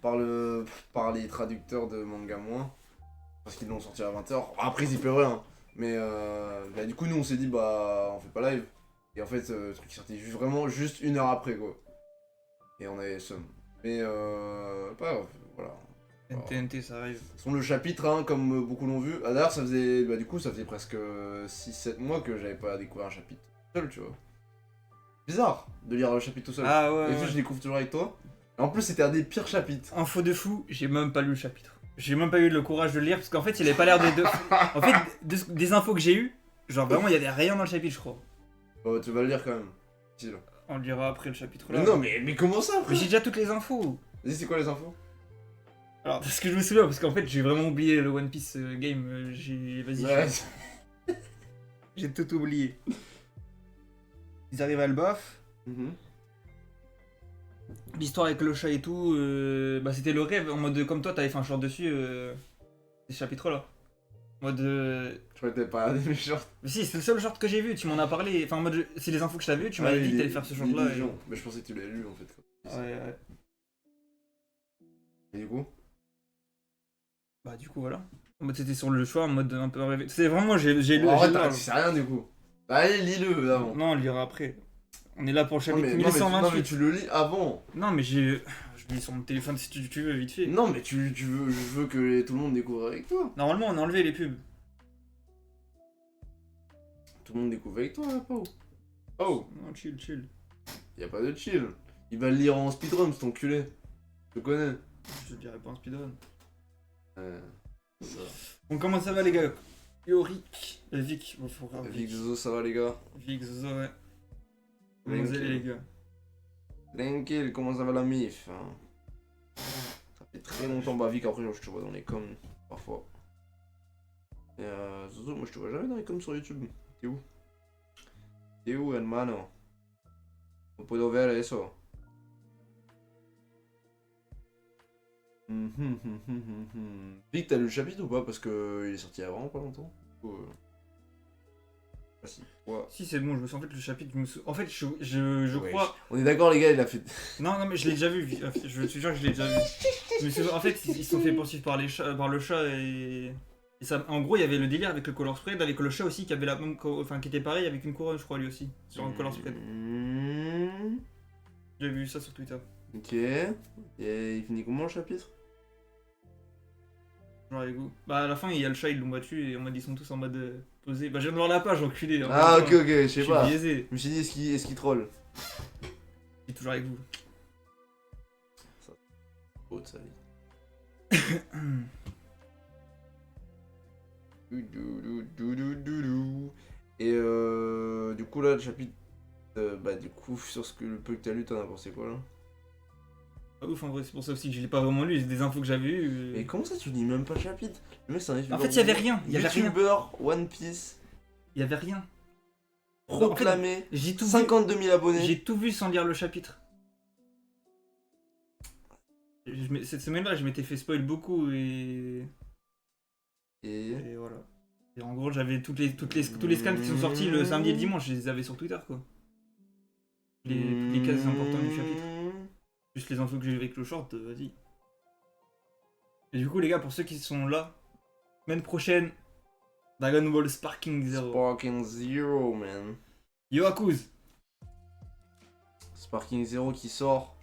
par les traducteurs de manga moins. Parce qu'ils l'ont sorti à 20h. Après, ils y peuvent rien. Mais bah, du coup, nous, on s'est dit, bah, on fait pas live. Et en fait, le truc est sorti vraiment juste 1 heure après, quoi. Et on avait somme. Mais pas grave, voilà. Alors, de NTNT, ça arrive. toute façon, le chapitre, hein, comme beaucoup l'ont vu. Ah, d'ailleurs, ça faisait. Bah, du coup, ça faisait presque 6-7 mois que j'avais pas découvert un chapitre seul, tu vois. Bizarre de lire le chapitre tout seul. Ah ouais, Et puis, ouais. je découvre toujours avec toi. Et en plus, c'était un des pires chapitres. Info de fou, j'ai même pas lu le chapitre. J'ai même pas eu le courage de le lire parce qu'en fait, il avait pas l'air de. En fait, des infos que j'ai eues, genre vraiment, il y avait rien dans le chapitre, je crois. Oh, tu vas le lire quand même. Chill. On le lira après le chapitre Mais là. non, mais comment ça, Mais après? j'ai déjà toutes les infos. Vas-y, c'est quoi les infos? Alors, parce que je me souviens, parce qu'en fait, j'ai vraiment oublié le One Piece game. J'ai. Vas-y, Ouais. j'ai tout oublié. Ils arrivent à le baf. Mhm. L'histoire avec le chat et tout, bah c'était le rêve. En mode, comme toi, t'avais fait un short dessus, ces chapitres-là. En mode. Je crois que t'avais pas regardé mes shorts. Mais si, c'est le seul short que j'ai vu, tu m'en as parlé. Enfin, en mode, c'est les infos que je t'avais vu, tu m'avais dit que t'allais faire ce short-là. Mais je pensais que tu l'avais lu en fait. Ouais, ouais. Et du coup? Bah, du coup, voilà. En mode, c'était sur le choix, en mode un peu rêvé. C'est vraiment, j'ai lu. En j'ai vrai, lu- tu sais rien du coup. Bah, allez, lis-le avant. Non, on le lira après. On est là pour le Non chapitre mais, non, mais, non, mais 1128. tu le lis avant. Non, mais j'ai. Je le lis sur mon téléphone si tu veux, vite fait. Non, mais tu veux, je veux que tout le monde découvre avec toi. Normalement, on a enlevé les pubs. Tout le monde découvre avec toi, là, Pau. Oh, Non, chill, chill. y a pas de chill. Il va le lire en speedrun, cet enculé. Je te connais. Je dirais pas un speedrun. Ça. Donc, comment ça va, les gars? Yo, Rick. Vic. Bon, faut voir Vic Zozo, ça va les gars? Vic, Zozo, ouais. Comment vous allez, les gars? Tranquille, comment ça va la mif hein? Ça fait très longtemps, bah Vic, après je te vois dans les coms, parfois. Et Zozo, moi je te vois jamais dans les coms sur YouTube. T'es où? T'es où, hermano? Non puedo ver eso. Vic, t'as lu le chapitre ou pas? Parce que il est sorti il y a vraiment pas longtemps. Ah si. Ouais. Si, c'est bon, je me sens en fait le chapitre. En fait, je Ouais. crois. On est d'accord, les gars, il a fait. Non, non, mais je l'ai déjà vu. Je suis sûr que je l'ai déjà vu. Mais en fait, ils se sont fait poursuivre par, par le chat et ça, en gros, il y avait le délire avec le color spread, avec le chat aussi qui avait la même. Enfin, qui était pareil avec une couronne, je crois, lui aussi. Sur un color spread. J'ai vu ça sur Twitter. Ok. Et il finit comment le chapitre? Genre avec vous. Bah, à la fin, il y a le chat, ils l'ont battu et en mode, ils sont tous en mode posé. Bah, je viens de voir la page, enculé. Ah, ok, ok, je Je sais suis pas. biaisé. Je me suis dit, est-ce qu'il troll? Il est toujours avec vous. Oh, ça dit. Et du coup, là, le chapitre. Bah, du coup, sur ce que le peu que t'as lu, t'en as pensé quoi là? Pas ouf en vrai, c'est pour ça aussi que je l'ai pas vraiment lu, c'est des infos que j'avais eues. Mais comment ça, tu lis même pas le chapitre? Le mec, c'est un youtubeur. En fait, il y avait rien, il y avait rien. Youtubeur, One Piece, Il y avait rien. proclamé, J'ai tout vu. 52 000 abonnés. J'ai tout vu sans lire le chapitre. Cette semaine-là, je m'étais fait spoil beaucoup et voilà. Et en gros, j'avais tous les scans qui sont sortis le samedi et le dimanche, je les avais sur Twitter quoi. Les cases importantes du chapitre. Plus les infos que j'ai eu avec le short, vas-y. Et du coup, les gars, pour ceux qui sont là, semaine prochaine, Dragon Ball Sparking Zero. Sparking Zero, man. Yo Akuz. Sparking Zero qui sort.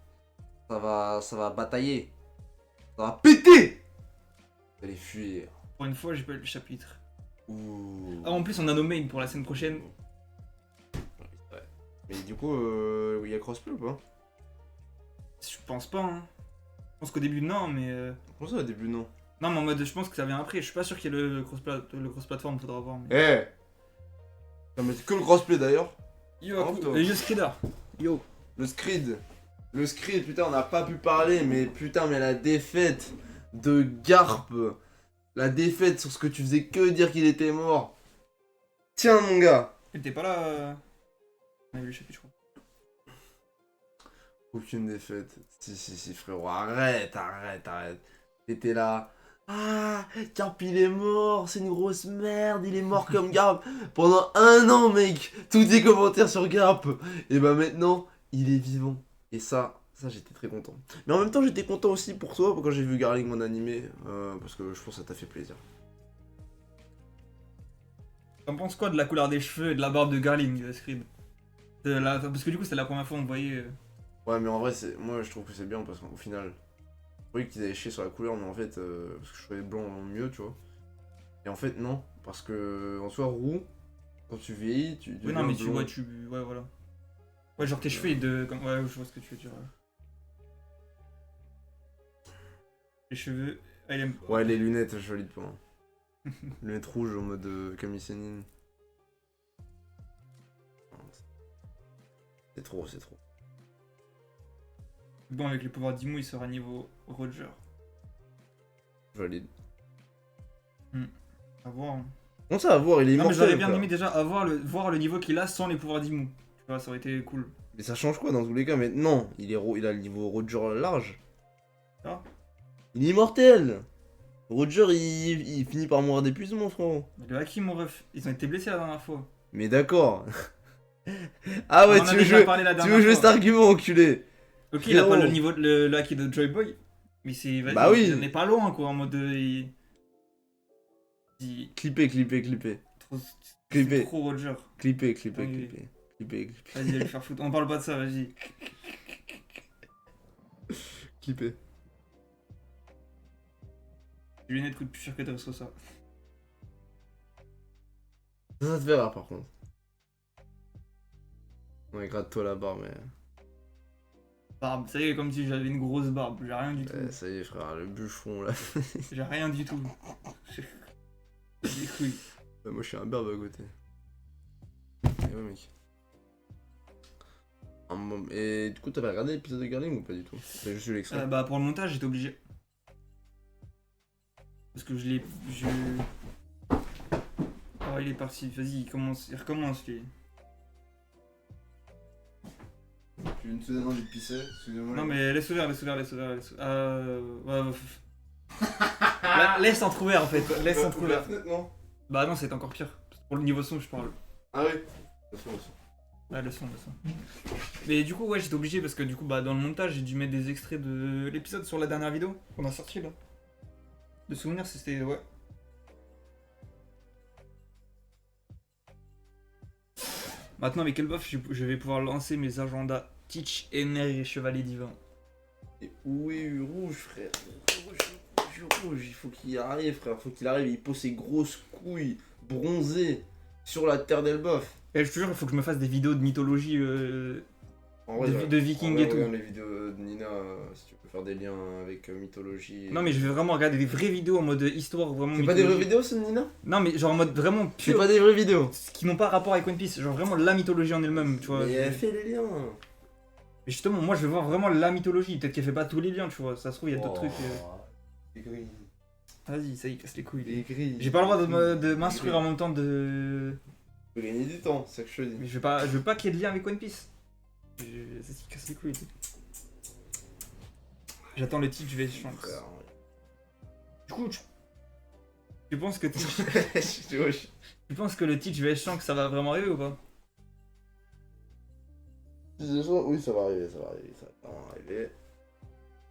Ça va batailler. Ça va péter. Vous allez fuir. Pour une fois, j'ai pas lu le chapitre. Ouh. Ah, en plus, on a nos mains pour la semaine prochaine. Ouais. Mais du coup, il y a crossplay ou pas? Je pense pas, hein. Je pense qu'au début, non, mais. Comment ça au début, non? Non, mais en mode, je pense que ça vient après. Je suis pas sûr qu'il y ait le cross-platform, faudra voir. Mais... Eh Non, mais c'est que le crossplay d'ailleurs. Yo, Oh, toi. Yo Skrider. Yo. Le Screed. Le Screed, putain, on n'a pas pu parler, mais putain, mais la défaite de Garp. La défaite sur ce que tu faisais que dire qu'il était mort. Tiens, mon gars. Elle était pas là. On a vu le chapitre, je crois. Aucune défaite. Si, frérot, arrête. T'étais là. Ah, Garp il est mort, c'est une grosse merde, il est mort comme Garp. Pendant 1 an, mec, tous tes commentaires sur Garp. Et bah maintenant, il est vivant. Et ça, Ça, j'étais très content. Mais en même temps, j'étais content aussi pour toi quand j'ai vu Garling en animé, parce que je pense que ça t'a fait plaisir. T'en penses quoi de la couleur des cheveux et de la barbe de Garling, Screed? Parce que du coup, c'était la première fois qu'on voyait. Ouais, mais en vrai, moi je trouve que c'est bien parce qu'au final, oui qu'ils avaient chié sur la couleur, mais en fait, parce que je trouvais blanc mieux, tu vois. Et en fait, non, parce que en soi, roux, quand tu vieillis, tu Oui, deviens non, mais tu blond. vois, Ouais, voilà. Ouais, genre tes cheveux, ouais, je vois ce que tu veux dire. Ouais. Les cheveux. Ah, il aime. Ouais, les lunettes, je valide pas. Lunettes rouges en mode Camille Sénine. C'est trop, c'est trop. Bon, avec les pouvoirs d'Imou, il sera niveau Roger. Je valide. À voir. Hein. Bon, ça à voir, il est Non, mais immortel. j'aurais bien quoi. aimé déjà voir le niveau qu'il a sans les pouvoirs d'Imou. Tu vois, ça aurait été cool. Mais ça change quoi dans tous les cas? Mais non, il a le niveau Roger large. Ah. Il est immortel. Roger, il finit par mourir d'épuisement, frérot. Mais le Hakim, mon ref, ils ont été blessés la dernière fois. Mais d'accord. Ah ouais, On en a tu veux déjà jouer, parlé la tu veux dernière jouer fois. cet argument, enculé. Ok, il a pas Frérot. le niveau, le Haki de Joy Boy. Mais c'est. Vas-y, Bah oui. on n'est pas loin, quoi, en mode. Clipper, clipper, clipper. Trop, Clipper. c'est trop Roger. Clipper, clipper, Oui. clipper. Clipper, clipper. Vas-y, allez faire foutre. On parle pas de ça, vas-y. Clipper. Les lunettes coûtent plus cher que Dressrosa. Ça. Ça te fait rare, par contre. Ouais, gratte-toi la barre, mais... Barbe, ça y est, comme si j'avais une grosse barbe. J'ai rien du tout. ça y est, frère, le bûcheron, là. J'ai rien du tout. J'ai des couilles. Moi, je suis un berbe à côté. Et ouais, mec. Et du coup, t'avais regardé l'épisode de Garling ou pas du tout? T'as juste vu l'extrait. Bah, pour le montage, j'étais obligé. Parce que je l'ai. Oh, il est parti. Vas-y, il recommence, lui. J'ai une soudaine envie de pisser, excusez-moi. Non, mais laisse ouvert. Ouais. Laisse entrouvert en fait. Laisse la entrouvert. fenêtre, non? Bah, non, c'est encore pire. Pour le niveau son, je parle. Ah oui. Attention. Ouais, le son. Mais du coup, ouais, j'étais obligé parce que du coup, bah, dans le montage, j'ai dû mettre des extraits de l'épisode sur la dernière vidéo qu'on a sorti là. De souvenirs, c'était. Ouais. Maintenant, avec Elbaf, je vais pouvoir lancer mes agendas Teach, Ener et Chevalier Divin. Et oui, rouge, frère. Rouge. Il faut qu'il arrive, frère. Faut qu'il arrive. Il pose ses grosses couilles bronzées sur la terre d'Elbaf. Et je te jure, il faut que je me fasse des vidéos de mythologie, En vrai, de vikings et tout. Regarde les vidéos de Nina, si tu peux faire des liens avec mythologie. Non, mais je vais vraiment regarder des vraies vidéos en mode histoire, vraiment. C'est pas des vraies vidéos, c'est de Nina? Non, mais genre en mode vraiment C'est pur. pas des vraies vidéos. Qui n'ont pas rapport avec One Piece. Genre vraiment la mythologie en elle-même, tu vois. Mais elle fait les liens. Mais justement, moi je veux voir vraiment la mythologie. Peut-être qu'elle fait pas tous les liens, tu vois. Ça se trouve, il y a d'autres trucs. C'est gris. Vas-y, ça y casse les couilles. C'est gris. J'ai pas le droit de m'instruire en même temps de. Tu peux gagner du temps, c'est ça que je te dis. Mais je veux pas qu'il y ait de lien avec One Piece. Ça s'y casse les couilles. J'attends le titre, je vais Shanks. Frère, Du coup, tu penses que ouais. tu penses que le titre, je vais Shanks, ça va vraiment arriver ou pas? Oui, ça va arriver, ça va vraiment arriver.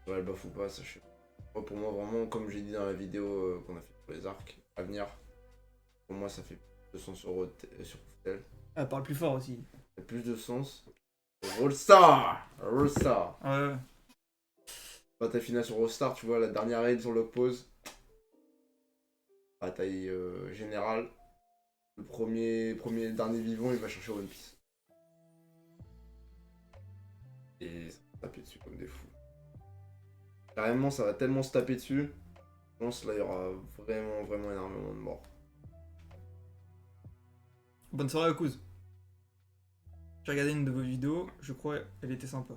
Ouais, le buff ou pas, ça je sais pas. Pour moi, vraiment, comme j'ai dit dans la vidéo qu'on a fait pour les arcs à venir, pour moi, ça fait plus de sens sur Routel. Ah, parle plus fort aussi. Ça fait plus de sens. Rollstar. Ouais. Bataille finale sur Rollstar, tu vois, la dernière raid sur log pause. Bataille générale. Le dernier vivant, il va chercher One Piece. Et ça va taper dessus comme des fous. Carrément, ça va tellement se taper dessus. Je pense là, il y aura vraiment énormément de morts. Bonne soirée, Okuz. J'ai regardé une de vos vidéos, je crois elle était sympa.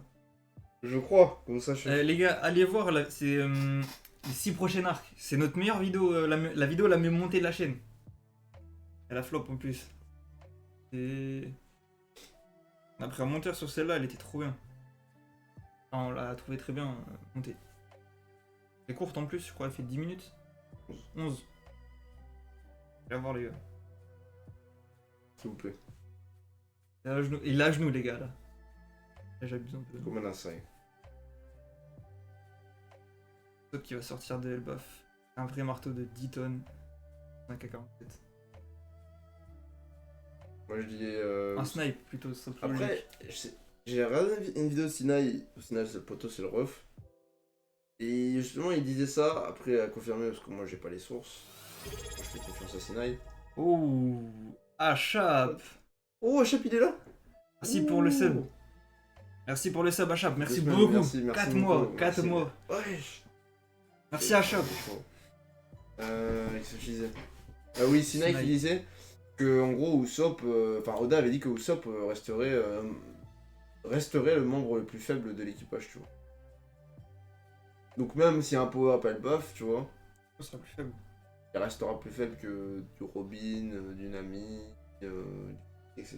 Je crois, comme ça je sais. Les gars, allez voir, c'est les 6 prochains arcs. C'est notre meilleure vidéo, la vidéo la mieux montée de la chaîne. Elle a flop en plus. Et... On a pris un monteur sur celle-là, elle était trop bien. Enfin, on l'a trouvé très bien montée. Elle est courte en plus, je crois, elle fait 10 minutes. 11. Je vais voir les gars. S'il vous plaît. Il a à genoux les gars là. Là j'abuse un peu. Comme un inside. Sop qui va sortir de Elbaf. Un vrai marteau de 10 tonnes. Un K47. Moi je dis. Un snipe plutôt, ça serait plus Après, logique. j'ai regardé une vidéo de Sinai. Sinai, c'est le poteau, c'est le ref. Et justement, il disait ça. Après, à confirmer, parce que moi j'ai pas les sources. Moi, je fais confiance à Sinai. Oh, Achap. Oh, Chap, il est là. Merci pour le sub. Merci pour le sub, Achap. Merci Deux semaines, beaucoup. merci 4 beaucoup, mois, 4 merci. mois. Ouais. Merci Achap. Qu'est-ce que je disais oui, Sinai Sinai. qui disait que en gros Usopp, enfin Oda avait dit que Usopp resterait le membre le plus faible de l'équipage, tu vois. Donc même s'il y a un power-up Elbaf, tu vois, Ce sera plus faible. il restera plus faible que du Robin, du Nami, etc.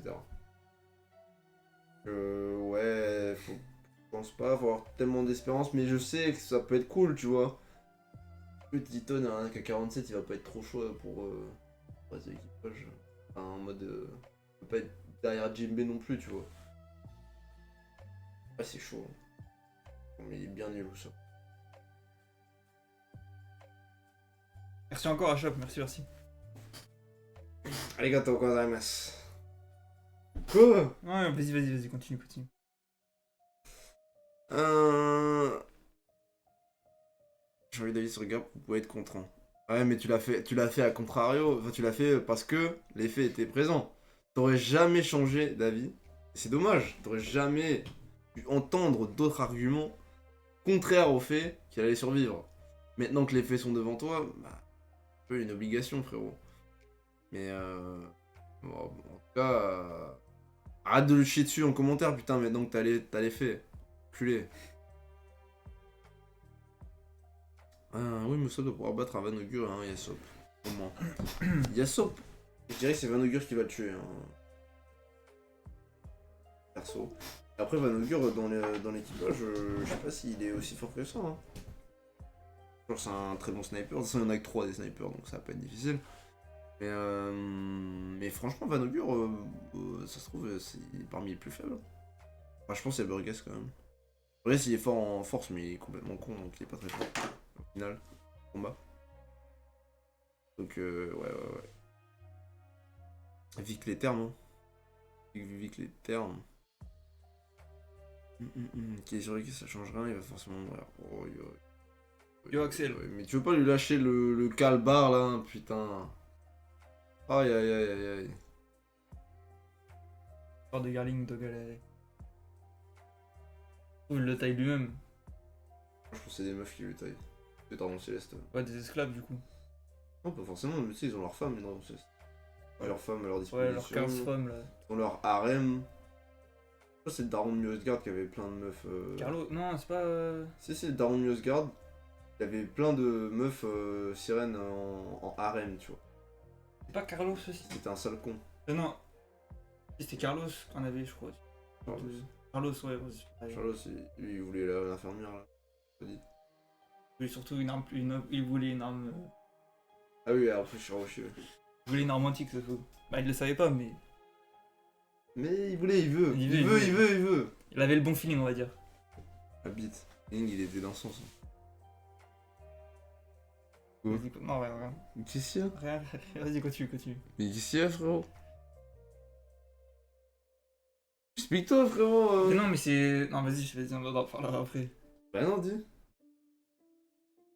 Ouais, je pense pas avoir tellement d'espérance, mais je sais que ça peut être cool, tu vois. Le 10 tonnes à un K47, il va pas être trop chaud pour reste de l'équipage. Enfin, en mode. Il va pas être derrière Jinbe non plus, tu vois. Ah, c'est chaud. Bon, mais il est bien nul ou ça. Merci encore Achap, merci. Arigato gozaimasu. Quoi? Ouais, vas-y, continue. J'ai envie d'aller sur Gap, vous pouvez être content. Ouais, mais tu l'as fait à contrario. Enfin, tu l'as fait parce que les faits étaient présents. T'aurais jamais changé d'avis. C'est dommage. T'aurais jamais pu entendre d'autres arguments contraires au fait qu'il allait survivre. Maintenant que les faits sont devant toi, bah, un peu une obligation, frérot. Mais bon, en tout cas, arrête de le chier dessus en commentaire, putain, maintenant que t'as les faits. Culé. Ah oui, mais ça doit pouvoir battre un Vanogur et un Yasop. Au moins. Yasop, je dirais que c'est Vanogur qui va le tuer. Hein. Perso. Après, Vanogur, dans l'équipage, je sais pas s'il est aussi fort que ça. Hein. Genre, c'est un très bon sniper. De toute façon, il y en a que 3 des snipers, donc ça va pas être difficile. Mais franchement, Vanogur, ça se trouve, c'est parmi les plus faibles. Enfin, je pense que c'est Burgess quand même. Burgess, il est fort en force, mais il est complètement con, donc il est pas très fort. Au final, combat. Donc, ouais. Vic les termes, hein. Vic les termes. Qui est sur lequel ça change rien, il va forcément mourir. Oh, Yo, Axel. Mais tu veux pas lui lâcher le calbar là, putain. Aïe. Hors de Garling, Dogale. Ou il le taille lui-même. Je pense que c'est des meufs qui le taillent. C'est Dragon Céleste. Ouais, des esclaves du coup. Non, pas forcément, mais tu sais, ils ont leurs femmes, les Dragons Célestes. Ouais, leurs femmes à leur disposition. Ouais, leurs 15 femmes là. Ils ont leur harem. Je crois que c'est le Daron de Miosgard qui avait plein de meufs. Carlo, non, c'est pas. Si, c'est le Daron de Miosgard. Il avait plein de meufs sirènes en harem, tu vois. C'est pas Carlos aussi. C'était un sale con. Non. C'était Carlos qu'on avait, je crois. Carlos, ouais. Charles, il voulait l'infirmière là. Je te dis. Oui, surtout une arme. Il voulait une arme. Ah oui, après je suis rocher. Il voulait une arme antique, ce fou. Bah, il le savait pas, mais. Mais il veut. Il veut. Il avait le bon feeling, on va dire. La bite. Ling, il était dans le sens. Quoi? Non, rien. Qu'est-ce qu'il y a? Rien. Vas-y, continue. Mais qu'est-ce qu'il y a, frérot? Explique-toi, frérot. Mais non, mais c'est. Non, vas-y, on va en parler après. Bah non, dis.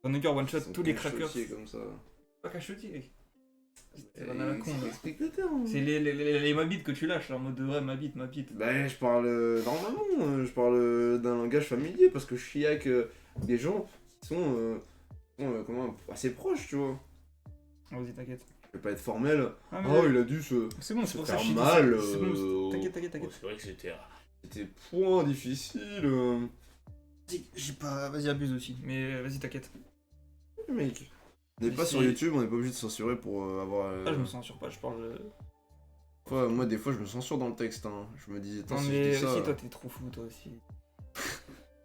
Vanogur one shot Ils sont tous les cachotiers crackers. comme ça. Pas cachotier. C'est van à la con là. Explique le terme. C'est les mabites que tu lâches, en mode de ouais, ma bite. Bah, je parle normalement, je parle d'un langage familier parce que je suis avec des gens qui sont assez proches, tu vois. Vas-y, t'inquiète. Je vais pas être formel. Ah, mais Oh, il a dû se c'est bon, c'est pour ça faire que je dis mal. ça. C'est bon, t'inquiète. Oh, c'est vrai que c'était point difficile. J'ai pas. Vas-y, abuse aussi. Mais vas-y, t'inquiète. Mec, on n'est Mais pas sur c'est- YouTube, on n'est pas obligé de censurer pour avoir. Ah, je me censure pas, je parle. Moi, des fois, je me censure dans le texte. Hein. Je me dis, attends, Non, si je mais dis ça. aussi, toi, t'es trop fou, toi aussi.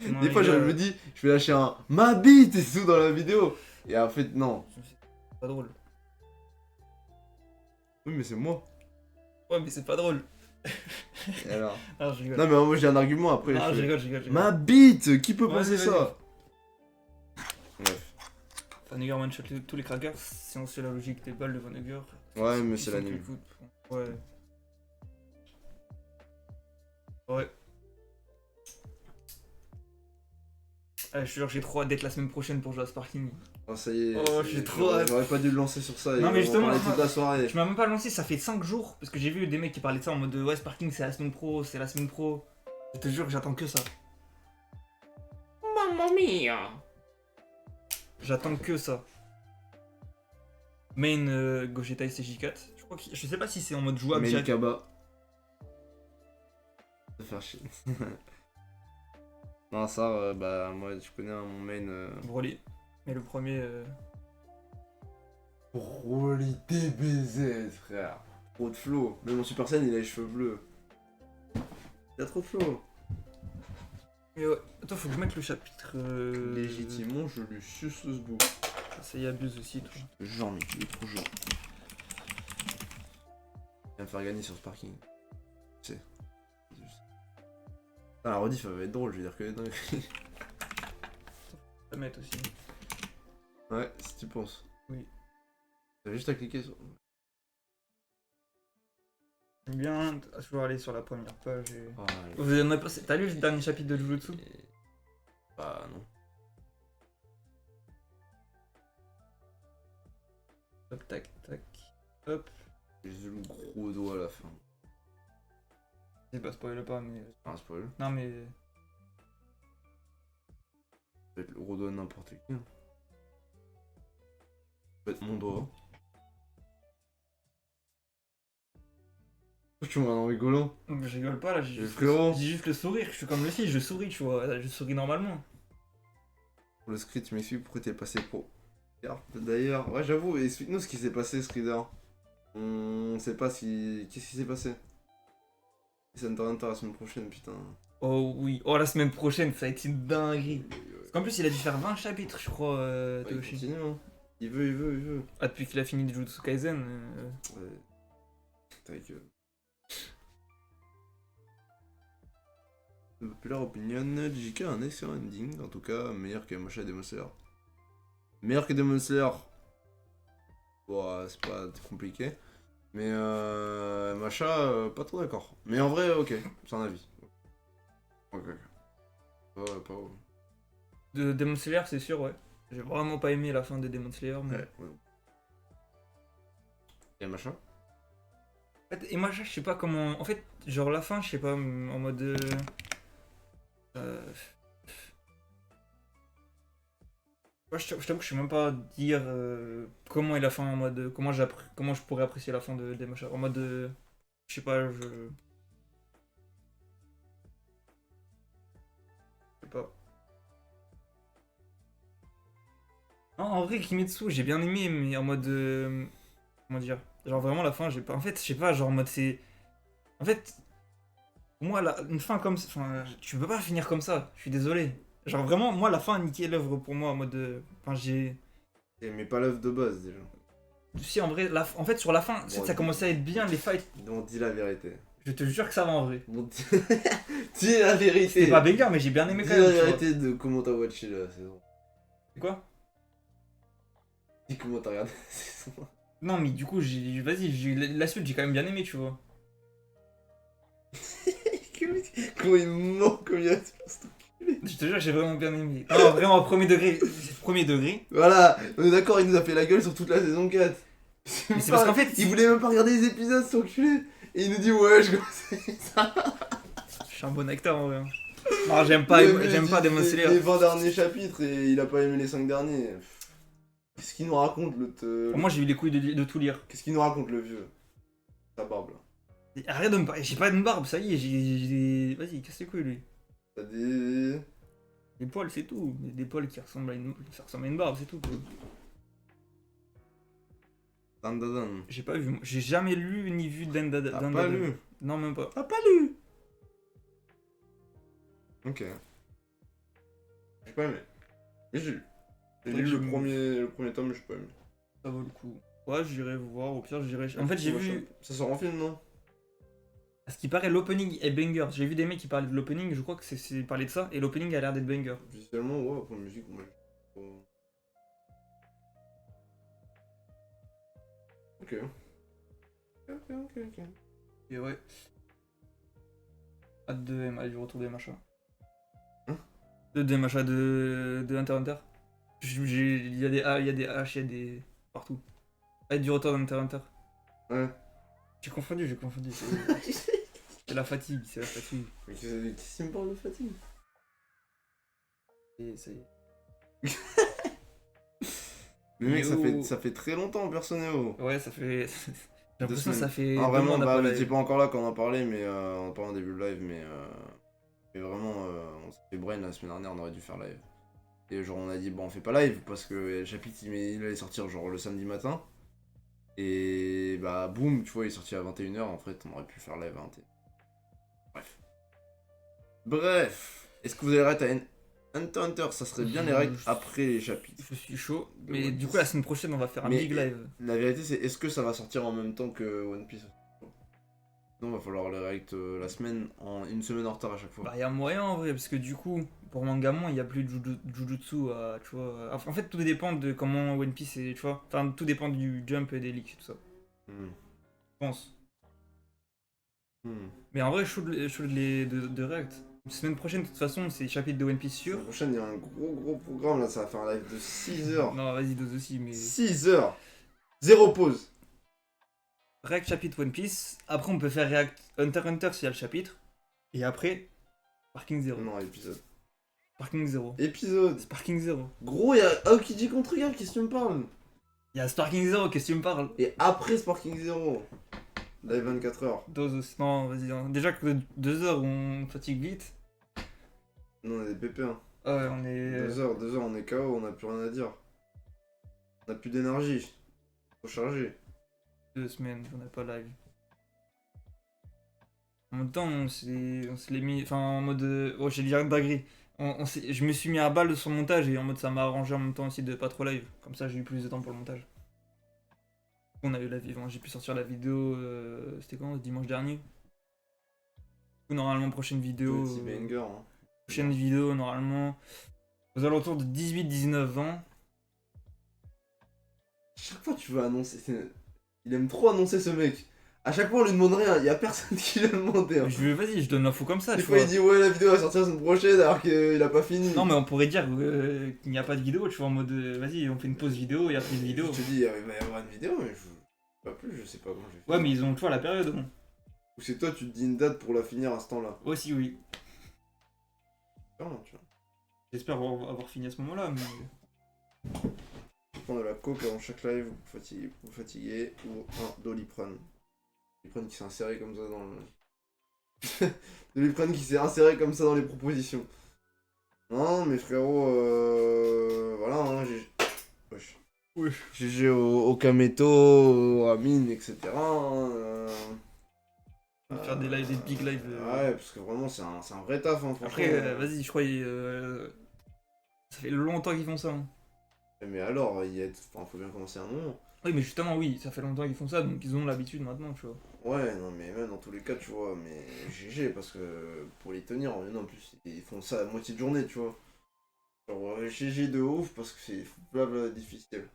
Non, Des les fois, je gars, me dis, je vais lâcher un ma bite et tout dans la vidéo. Et en fait, non. c'est pas drôle. Oui, mais c'est moi. Ouais, mais c'est pas drôle. Et alors Ah, je rigole. Non, mais moi, j'ai un argument après. Ah, je je fais, rigole. Ma bite. Qui peut Ouais, penser vas-y, ça? Bref. Vonnegut one-shot tous les crackers, si on suit la logique des balles de Vonnegut. Ouais, mais ils c'est sont l'anime. plus foot. Ouais. Ouais. Ah, je te jure, j'ai trop hâte d'être la semaine prochaine pour jouer à Sparking. Oh, ça y est. Oh, ça y est, j'ai trop hâte. J'aurais pas dû le lancer sur ça. Non, mais justement, on en parlait moi- toute la soirée. Je m'as même pas lancé, ça fait 5 jours, parce que j'ai vu des mecs qui parlaient de ça en mode ouais, Sparking c'est la semaine pro, c'est la semaine pro. Je te jure que j'attends que ça. Mamma mia. J'attends que ça. Main Gogeta STJ4. Je sais pas si c'est en mode jouable Mais direct. Kaba. Ça faire chier. Non, ça, bah, moi, je connais mon main. Broly. Mais le premier. Broly DBZ, frère. Trop de flow. Même mon Super Saiyan, il a les cheveux bleus. Il a trop de flow. Mais ouais. Attends, faut que je mette le chapitre. Légitimement, je lui suce le sbou. Ça y abuse aussi, toi. Genre, mec, il est trop genre. Il va me faire gagner sur ce parking. Tu sais. Ah, la rediff, elle va être drôle, je vais dire que les dingueries. Je vais mettre aussi. Ouais, si tu penses. Oui. T'as juste à cliquer sur. J'aime bien toujours aller sur la première page. Et... Ah, Vous en avez pas... T'as lu le dernier chapitre de Jujutsu? Bah, non. Hop, tac, tac. Hop. J'ai vu le gros doigt à la fin. C'est pas spoiler pas, mais. Ah, spoil. Non, mais. Peut être le gros doigt de n'importe qui. Hein. Peut être mon doigt. Tu me regardes en rigolant. Je rigole pas là, j'ai juste... frérot. j'ai juste le sourire. Je suis comme le fils, je souris, tu vois. Je souris normalement. Pour le script, tu m'expliques pourquoi t'es passé pro. D'ailleurs, ouais, j'avoue, explique-nous ce qui s'est passé, Skrider. On sait pas si. Qu'est-ce qui s'est passé? Ça ne t'oriente la semaine prochaine, putain. Oh oui, oh la semaine prochaine, ça va être une dinguerie. Parce qu'en plus, il a dû faire 20 chapitres, je crois, Ouais, il Toshi. continue, hein. Il veut. Ah, depuis qu'il a fini Jujutsu Kaisen. Ouais. Ta gueule. De populaire opinion, JK a un excellent ending, en tout cas meilleur que Masha et Demon Slayer. Meilleur que Demon Slayer. Bon, c'est pas compliqué. Mais Masha, pas trop d'accord. Mais en vrai, ok, c'est un avis. Ok. Pas. De Demon Slayer, c'est sûr, ouais. J'ai vraiment pas aimé la fin de Demon Slayer. Mais... Ouais. Et Masha? En fait, et moi, je sais pas comment. En fait, genre la fin, je sais pas, en mode. Moi, je t'avoue que je sais même pas dire comment est la fin en mode. Comment je pourrais apprécier la fin de Demasha. En mode. Je sais pas, je. Je sais pas. Non, en vrai, Kimetsu, j'ai bien aimé, mais en mode. Comment dire? Genre vraiment la fin, j'ai pas. En fait, je sais pas, genre en mode c'est. En fait. Pour moi, une fin comme ça. Enfin, tu peux pas finir comme ça, je suis désolé. Genre vraiment, moi, la fin a niqué l'œuvre pour moi en mode. Enfin, j'ai. Mais pas l'œuvre de base déjà. Si, en vrai, en fait, sur la fin, Bon, ça commençait à être bien les fights. Donc dis la vérité. Je te jure que ça va en vrai. Bon, dis la vérité. C'est pas banger, mais j'ai bien aimé Dis quand la même. Tu vois. vérité de comment t'as watché la saison. C'est quoi? Dis comment t'as regardé la saison. Non, mais du coup, vas-y, la suite, j'ai quand même bien aimé, tu vois. Comment il me ment comme il a dit. Je te jure que j'ai vraiment bien aimé. Non, vraiment, premier degré. Premier degré. Voilà, on est d'accord, il nous a fait la gueule sur toute la saison 4. Mais c'est parce qu'en fait, il voulait même pas regarder les épisodes, cet enculé. Et il nous dit, ouais, je conseille ça. je suis un bon acteur en vrai. Hein. Non, j'aime pas Demon Slayer. Les 20 derniers chapitres et il a pas aimé les 5 derniers. Qu'est-ce qu'il nous raconte le. Moi, j'ai eu les couilles de tout lire. Qu'est-ce qu'il nous raconte le vieux? Ta barbe là. Arrête de me parler, j'ai pas une barbe, ça y est, j'ai. Vas-y, casse les couilles lui. T'as des. Les poils, c'est tout. Des poils qui ressemblent à une barbe, c'est tout. Quoi. Dan. J'ai pas vu, j'ai jamais lu ni vu Dendada. T'as pas lu? Non, même pas. T'as pas lu? Ok. J'ai pas aimé. Mais j'ai lu. J'ai lu le premier tome, mais j'ai pas aimé. Ça vaut le coup. Ouais, j'irai voir, au pire, j'irai. En fait, j'ai vu. Ça sort en film, non? À ce qui paraît, l'opening est banger. J'ai vu des mecs qui parlaient de l'opening, je crois que c'est parler de ça, et l'opening a l'air d'être banger. Visuellement, ouais, après musique, moi. Ok. Ok. Et ouais. Hâte du retour des machins. Hein Des machins de Hunter x Hunter. Il y a des A, il y a des H, il y a des. Partout. Hâte du retour d'Hunter x Hunter. Ouais. J'ai confondu. C'est la fatigue, c'est la fatigue. Mais qu'est-ce qui me parle de fatigue? Et ça y est. Mais mec, Yo. ça fait très longtemps, Personnel. Ouais, ça fait. J'ai Deux l'impression que semaines. ça fait. Ah, 2 vraiment, mois, on a bah, pas mais live. t'es pas encore là quand on en parlait, mais on en parlait en début de live, mais vraiment, on s'est fait brain la semaine dernière, on aurait dû faire live. Et genre, on a dit, bon, on fait pas live parce que le chapitre il allait sortir genre le samedi matin. Et bah, boum, tu vois, il est sorti à 21h, en fait, on aurait pu faire live à 21h. Bref, est-ce que vous avez raté à Hunter x Hunter? Ça serait bien les règles après les chapitres. Je suis chaud. De Mais One du Piece. coup, la semaine prochaine, on va faire un Mais big live. La vérité, c'est est-ce que ça va sortir en même temps que One Piece? Non, va falloir les règles la semaine, en une semaine en retard à chaque fois. Bah, y a moyen en vrai, parce que du coup, pour Mangamon, il y a plus de Jujutsu à. Tu vois. En fait, tout dépend de comment One Piece est. Tu vois. Enfin, tout dépend du jump et des leaks et tout ça. Hmm. Je pense. Hmm. Mais en vrai, chaud de React. Semaine prochaine, de toute façon, c'est chapitre de One Piece sûr. La prochaine, il y a un gros programme là, ça va faire un live de 6 heures. Non, vas-y, dose aussi, mais. 6 heures. Zéro pause. React chapitre One Piece. Après, on peut faire React Hunter x Hunter s'il y a le chapitre. Et après, Sparking 0. Non, épisode. Sparking 0. Épisode. Sparking 0. Gros, il y a Aokiji contre Real, qu'est-ce que tu me parles? Il y a Sparking 0, qu'est-ce que tu me parles? Et après Sparking Zero. Live 24 heures. Dose aussi. Non, vas-y. Hein. Déjà que 2 heures, on fatigue vite. Non, on est des pépés. Hein. Ah ouais, on est. 2 heures, on est KO, on a plus rien à dire. On a plus d'énergie. Faut charger. 2 semaines qu'on n'a pas live. En même temps, on se l'est mis. Enfin, en mode. Oh, j'ai dit rien de dinguerie. Je me suis mis à balle sur le montage et en mode ça m'a arrangé en même temps aussi de pas trop live. Comme ça, j'ai eu plus de temps pour le montage. On a eu la vidéo. J'ai pu sortir la vidéo. C'était quand? Dimanche dernier. Normalement, prochaine vidéo. Petit banger. Hein. Prochaine vidéo, normalement. Aux alentours de 18-19 ans. Chaque fois, tu veux annoncer. Il aime trop annoncer ce mec. À chaque fois, on lui demande rien. Il y a personne qui lui a demandé. Hein. Vas-y, je donne l'info comme ça. Des Tu fois, vois. il dit ouais, la vidéo va sortir la semaine prochaine alors qu'il a pas fini. Non, mais on pourrait dire qu'il n'y a pas de vidéo, tu vois, en mode vas-y, on fait une pause vidéo et après une vidéo. Je te dis, il va y avoir une vidéo, mais je. Pas plus, je sais pas comment je vais faire. Ouais, mais ils ont, tu vois, la période. Bon. Ou c'est toi, tu te dis une date pour la finir à ce temps-là. Aussi, oui. Non, tu vois. J'espère avoir fini à ce moment-là, mais. Prendre de la coke avant chaque live, vous fatiguez, ou un Doliprane. Doliprane qui s'est inséré comme ça dans le. Doliprane qui s'est inséré comme ça dans les propositions. Non, mais frérot, voilà, hein, Wesh. Oui. GG au Kameto, au Ramin, etc. Hein, On va faire des lives, des big lives. Ouais, parce que vraiment, c'est un vrai taf, hein, franchement. Après, vas-y, je crois. Ça fait longtemps qu'ils font ça. Hein. Mais alors, faut bien commencer à un moment. Oui, mais justement, oui, ça fait longtemps qu'ils font ça, donc ils ont l'habitude maintenant, tu vois. Ouais, non, mais même dans tous les cas, tu vois, mais GG, parce que pour les tenir, en plus, ils font ça à moitié de journée, tu vois. Genre, GG de ouf, parce que c'est blabla difficile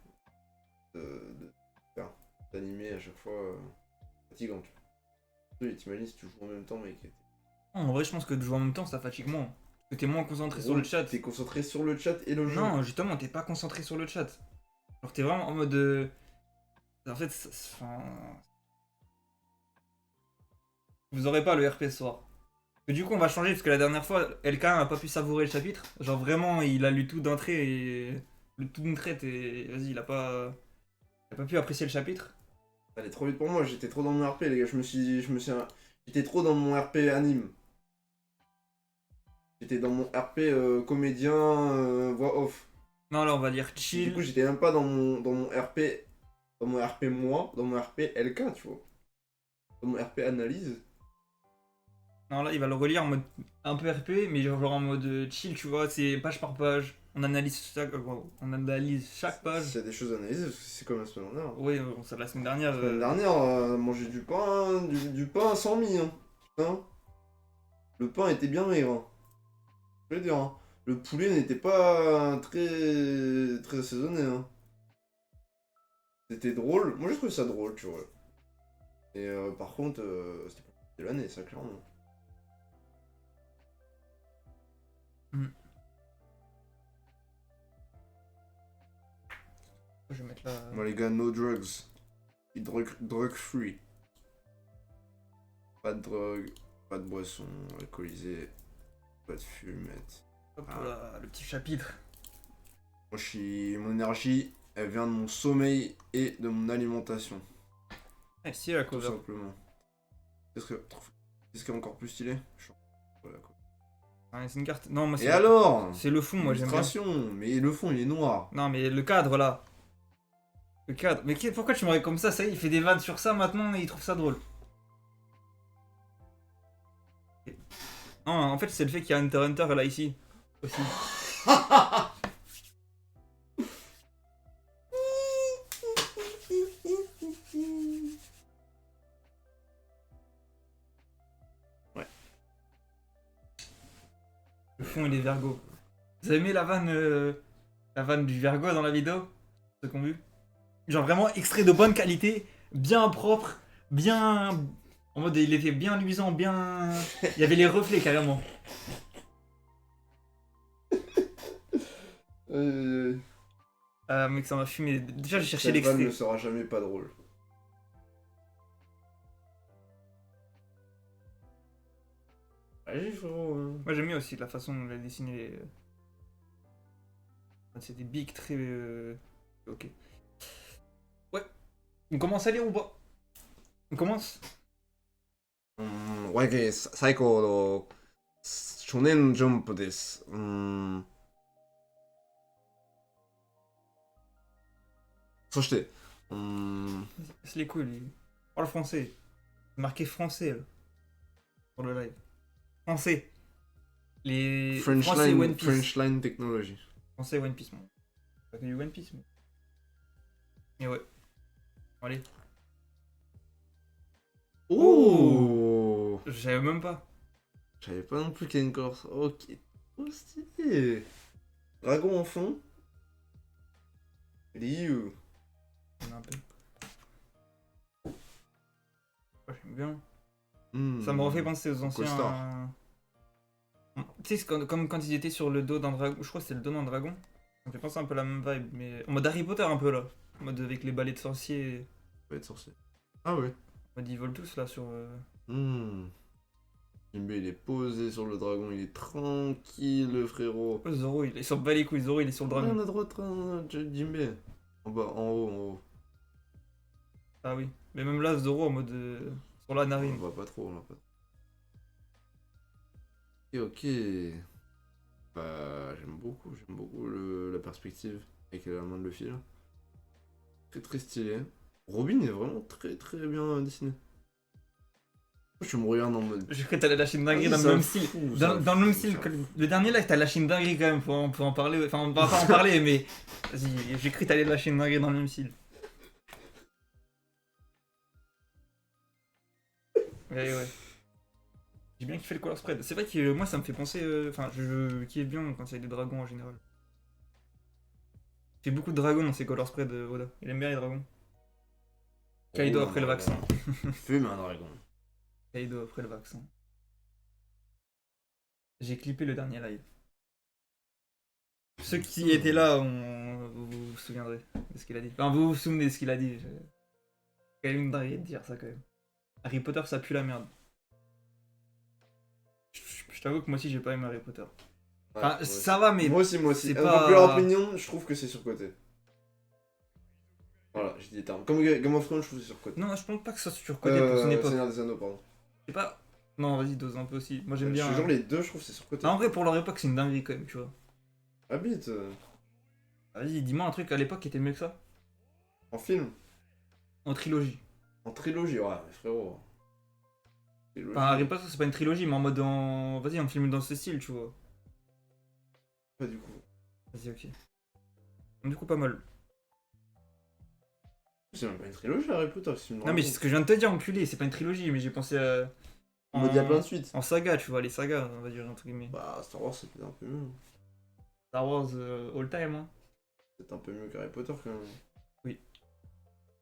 d'animer à chaque fois, fatigant, tu vois. T'imagines si tu joues en même temps, mec. En vrai, je pense que de jouer en même temps, ça fatigue moins. Parce que t'es moins concentré sur le chat. T'es concentré sur le chat et le jeu. Non, justement, t'es pas concentré sur le chat. Alors t'es vraiment en mode. En fait, enfin. Vous aurez pas le RP ce soir. Et du coup, on va changer parce que la dernière fois, LK a pas pu savourer le chapitre. Genre vraiment, il a lu tout d'un trait et. Le tout d'une traite et. Vas-y, il a pas pu apprécier le chapitre. Ça allait trop vite pour moi, j'étais trop dans mon RP, les gars. J'étais trop dans mon RP anime. J'étais dans mon RP comédien, voix off. Non, là, on va dire Du chill. coup, j'étais même pas dans mon RP. Dans mon RP moi, dans mon RP LK, tu vois. Dans mon RP analyse. Non, là, il va le relire en mode un peu RP, mais genre en mode chill, tu vois. C'est page par page. On analyse chaque page. S'il y a des choses à analyser, parce que c'est comme la semaine dernière. Oui, ça la semaine dernière. La semaine dernière, manger du pain, du pain sans mie. Hein. Hein. Le pain était bien maigre. Hein. Je veux dire, hein. Le poulet n'était pas très assaisonné. Hein. C'était drôle. Moi, j'ai trouvé ça drôle, tu vois. Et par contre, c'était pas de l'année, ça, clairement. Je vais mettre là. Moi, les gars, no drugs. Drug free. Pas de drogue, pas de boisson alcoolisée, pas de fumette. Hop là, le petit chapitre. Moi, mon énergie, elle vient de mon sommeil et de mon alimentation. Ah, si, la Tout cover. simplement. Qu'est-ce qui est encore plus stylé? Voilà, quoi. Ah, c'est une carte. Non, moi, Et alors? c'est le fond, moi, j'aime bien. Illustration, mais le fond, il est noir. Non, mais le cadre, là. Le cadre. Mais pourquoi tu m'aurais comme ça? Ça y est, il fait des vannes sur ça maintenant et il trouve ça drôle. Non, en fait, c'est le fait qu'il y a Hunter x Hunter là, ici. Aussi. Ouais. Le fond, il est Virgo. Vous avez aimé la vanne du Virgo dans la vidéo? Ceux qui ont vu? Genre vraiment extrait de bonne qualité, bien propre, bien... En mode, il était bien luisant, bien... Il y avait les reflets carrément. Mec, ça m'a fumé. Déjà, j'ai cherché Cette vanne ne l'extrait. sera jamais pas drôle. Allez, frérot. Moi, j'aime bien aussi la façon dont il a dessiné les... C'est des bics très... Ok. Ouais. On commence à lire ou pas? On commence? わけ最高の少年ジャンプです。そして、C'est les couilles, lui. Parle français. Marqué français, là. Pour le live. Français. Les... Français One Piece. French Line Technology. Français One Piece, moi. Pas que du One Piece, mais... Mais ouais. Allez. Oh, Je savais même pas. je savais pas non plus qu'il y a une couleur. Ok, trop stylé. Dragon en fond. Ryu. On a un peu. Ouais, j'aime bien. Hmm. Ça me refait penser aux Costard. anciens... Tu sais, c'est comme quand ils étaient sur le dos d'un dragon. Je crois que c'était le dos d'un dragon. Ça me fait penser un peu à la même vibe, mais... En mode Harry Potter, un peu, là. En mode avec les balais de sorciers. Ça va être sorcier. Ah ouais. En mode ils volent tous, là, sur... Jimbe, il est posé sur le dragon, il est tranquille, le frérot. Oh, Zoro, il est sur bas les couilles. Zoro, il est sur le dragon. Rien à droite, Jimbe. En bas, en haut, en haut. Ah oui. Mais même là, Zoro en mode... sur la On narine. va pas trop, on va pas trop. Ok. Bah, j'aime beaucoup la perspective avec la main de Luffy là. Très très stylé. Robin est vraiment très très bien dessiné. Je me regarde en mode. J'ai cru que t'allais lâcher une dinguerie Ah oui, dans le ça même me style. fout, Dans, ça dans le me même fout, style ça que me fout. le dernier là, t'as lâché une dinguerie quand même, on peut en parler. Enfin, on va pas en parler, mais. Vas-y, j'ai cru que t'allais lâcher une dinguerie dans le même style. Ouais. J'ai bien kiffé le color spread. C'est vrai que moi ça me fait penser. Enfin, je kiffe bien quand il y a des dragons en général. Il fait beaucoup de dragons dans ses color spread, Oda. Il aime bien les dragons. Kaido après le vaccin. Fume un dragon. Kaido après le vaccin. J'ai clippé le dernier live. Ceux qui étaient là, vous vous souviendrez de ce qu'il a dit. Enfin, vous vous souvenez de ce qu'il a dit. C'est quand même une dinguerie de dire ça quand même. Harry Potter, ça pue la merde. Je t'avoue que moi aussi j'ai pas aimé Harry Potter. Enfin, Ouais, ça va, mais moi aussi. c'est Un pas- peu plus opinion, je trouve que c'est surcoté. Voilà, j'ai dit les termes. Comme Game of Thrones, je trouve que c'est surcoté. non, je pense pas que ça soit surcoté pour son époque. Seigneur des Anneaux, pardon. Je sais pas. Non, vas-y, dose un peu aussi. Moi j'aime bien. Je te jure, les deux, je trouve que c'est surcoté. Ah, en vrai, pour leur époque, c'est une dinguerie quand même, tu vois. Habite. Vas-y, dis-moi un truc à l'époque qui était mieux que ça. En film. En trilogie. En trilogie, ouais, mais frérot. Trilogie. Enfin, Harry Potter, c'est pas une trilogie, mais en mode en. Vas-y, un film dans ce style, tu vois. Pas du coup. Vas-y, ok. Du coup, pas mal. C'est même pas une trilogie, Harry Potter, c'est une Non, mais c'est ce que je viens de te dire, enculé, c'est pas une trilogie, mais j'ai pensé à. En mode, il y a plein de suites. En saga, tu vois, les sagas, on va dire, entre guillemets. Bah, Star Wars, c'était un peu mieux. Star Wars all time, hein. C'est un peu mieux qu'Harry Potter quand même.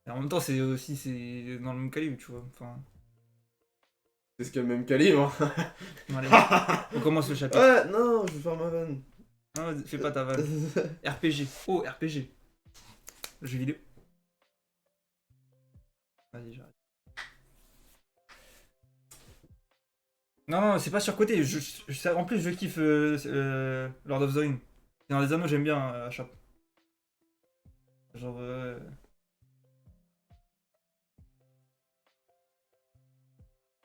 Et en même temps, c'est aussi c'est dans le même calibre, tu vois. Enfin, C'est ce qu'il y a le même calibre. bon, allez, on commence le chapitre. Ouais, non, je vais faire ma vanne. Non, vas-y, fais pas ta vanne. RPG. Oh, RPG. Jeu vidéo. Vas-y, j'arrête. Non, non, c'est pas surcoté. En plus, je kiffe Lord of the Rings. Dans les Anneaux, j'aime bien à chaque. Genre.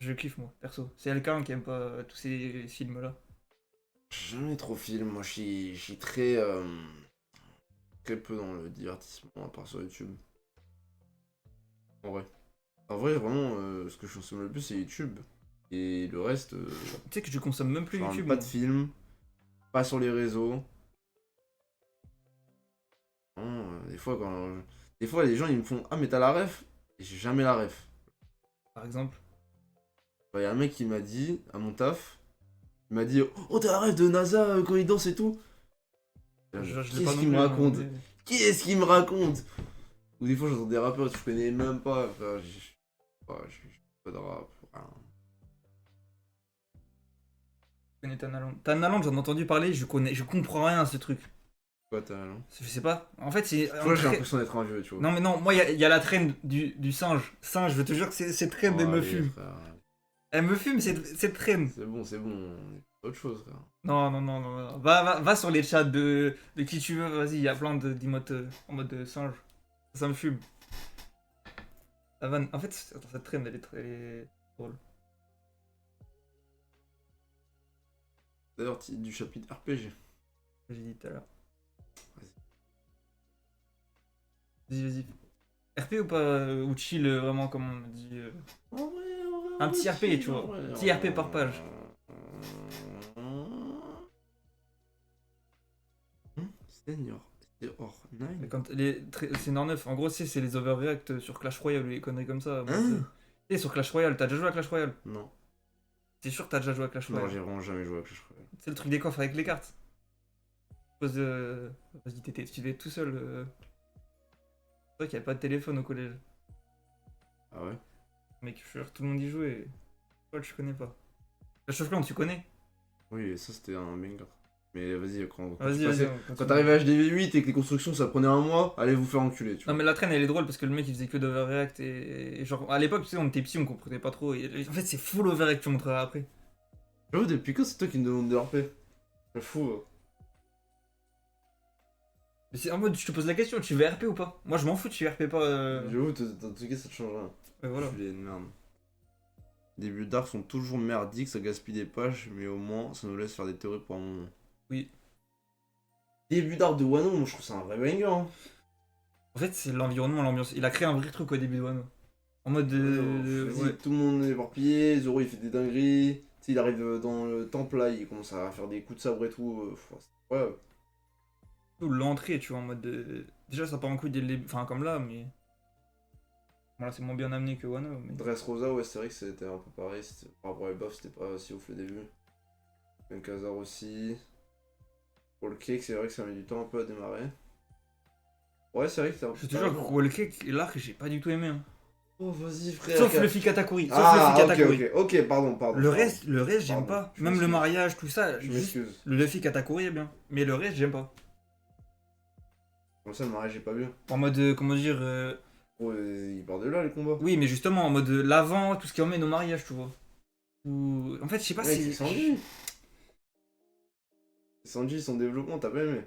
Je kiffe, moi, perso. C'est quelqu'un qui aime pas tous ces films-là. Jamais trop film, moi je suis très, très peu dans le divertissement, à part sur YouTube. En vrai. En vrai, vraiment, ce que je consomme le plus, c'est YouTube. Et le reste, Tu sais que je consomme même plus je regarde YouTube. pas moi. de films, pas sur les réseaux. Non, des fois, des fois, les gens, ils me font « Ah, mais t'as la ref ?» Et j'ai jamais la ref. Par exemple. Il y a un mec qui m'a dit, à mon taf, il m'a dit « Oh, t'as la ref de NASA quand il danse et tout ?» Je l'ai pas Qu'est-ce non qu'il me plus, raconte? mais- Qu'est-ce qu'il me raconte? Ou des fois, j'entends des rappeurs que je connais même pas. Enfin, je pas de rap. Rien. Je connais Tanaland. Tanaland, j'en ai entendu parler, je comprends rien à ce truc. Quoi, t'as là? Je sais pas. En fait, c'est. Tu vois, j'ai l'impression d'être un vieux, tu vois. Non, mais non, moi, il y a la traîne du singe. Singe, je te jure que cette traîne, Oh, elle me allez, fume. frère. Elle me fume, cette traîne. C'est bon, c'est bon. On est autre chose, frère. Non, non, non, non, non. Va sur les chats de qui tu veux, vas-y, il y a plein d'emotes en mode singe. Ça me fume. La vanne. En fait, attends, cette traîne, elle est très drôle. D'ailleurs, du chapitre RPG. J'ai dit tout à l'heure. Vas-y. RP ou pas ou chill, vraiment, comme on me dit. En vrai, Un petit RP, tu vois. Petit RP par page. Senior. Mais quand c'est Nord 9, en gros, c'est les overreact sur Clash Royale ou les conneries comme ça. Hein? Tu sais, sur Clash Royale, t'as déjà joué à Clash Royale? Non. T'es sûr que t'as déjà joué à Clash Non, Royale? j'ai vraiment jamais joué à Clash Royale. C'est le truc des coffres avec les cartes. Pose, vas-y, tu devais être tout seul. C'est vrai qu'il n'y avait pas de téléphone au collège. Ah ouais? Mec, je suis sûr, tout le monde y jouait. Toi, je connais pas. Clash of Clans, tu connais? Oui, ça c'était un banger. Mais vas-y, Vas-y, quand t'arrives à HDV8 et que les constructions ça prenait un mois, allez vous faire enculer, tu vois. Non, mais la traîne, elle est drôle parce que le mec il faisait que d'overreact et genre à l'époque, tu sais, on était petits, on comprenait pas trop. En fait, c'est full overreact, tu montreras après. J'avoue, depuis quand c'est toi qui me demande de RP? C'est fou. Mais c'est en mode, je te pose la question, tu veux RP ou pas? Moi, je m'en fous, tu RP pas. J'avoue, dans tout cas, ça te change rien. Ouais, voilà. Je suis une merde. Les débuts d'arc sont toujours merdiques, ça gaspille des pages, mais au moins ça nous laisse faire des théories pour un moment. Oui. Début d'arc de Wano, moi je trouve ça un vrai banger. Hein. En fait, c'est l'environnement, l'ambiance. Il a créé un vrai truc au début de Wano. En mode Vas-y, ouais. tout le monde est éparpillé, Zoro il fait des dingueries. Tu sais, il arrive dans le temple là, il commence à faire des coups de sabre et tout. Ouais. L'entrée, tu vois, en mode. Déjà, ça part en couille dès le début. Enfin, comme là, mais. Voilà, c'est moins bien amené que Wano. Mais... Dressrosa, ouais, c'est vrai que c'était un peu pareil. Par rapport à buff, c'était pas si ouf le début. Kazar aussi. Pour le cake, c'est vrai que ça met du temps un peu à démarrer. Ouais, c'est vrai que c'est un peu. Je te jure que Wall Cake et l'arc, j'ai pas du tout aimé. Hein. Oh, vas-y, frère. Sauf le Katakuri. Ok, pardon. Le reste, j'aime pas. Je Même le m'excuse. mariage, tout ça. Je juste m'excuse. le Luffy Katakuri est bien. Mais le reste, j'aime pas. Comme ça, le mariage est pas bien. En mode, comment dire. Oh, il part de là, les combats. Oui, mais justement, en mode l'avant, tout ce qui emmène au mariage, tu vois. Ou... En fait, je sais pas Ouais, si. c'est Sanji. Sanji, son développement, t'as pas aimé?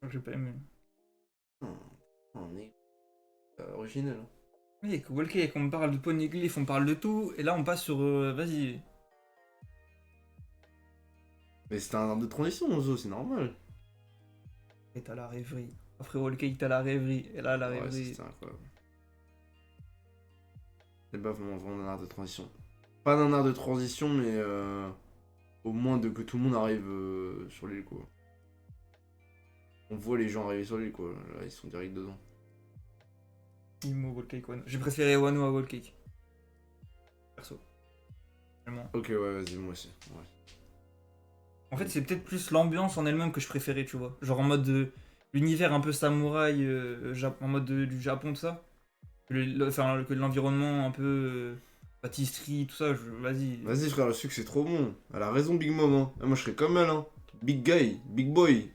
J'ai pas aimé. On est original. Hein. Oui, avec Wall Cake, on parle de Poneglyph, on parle de tout. Et là, on passe sur. Vas-y. Mais c'était un arbre de transition, Ozo, c'est normal. Et t'as la rêverie. Après Wall Cake, t'as la rêverie. Et là, la Ouais, rêverie. c'était incroyable. C'est pas vraiment un art de transition. Pas d'un art de transition, mais au moins que tout le monde arrive sur l'île, quoi. On voit les gens arriver sur l'île, quoi. Là, ils sont direct dedans. Imo, Wall Cake, Wano. J'ai préféré Wano à Wall Cake. Perso. Vraiment. Ok, ouais, vas-y, moi aussi. Ouais. En fait, c'est peut-être plus l'ambiance en elle-même que je préférais, tu vois. Genre en mode l'univers un peu samouraï, en mode du Japon, tout ça. Enfin, que l'environnement un peu pâtisserie, tout ça, vas-y. Vas-y frère, le sucre c'est trop bon. Elle a raison Big Mom, hein. Ah, moi je serais comme elle, hein. Big guy, big boy.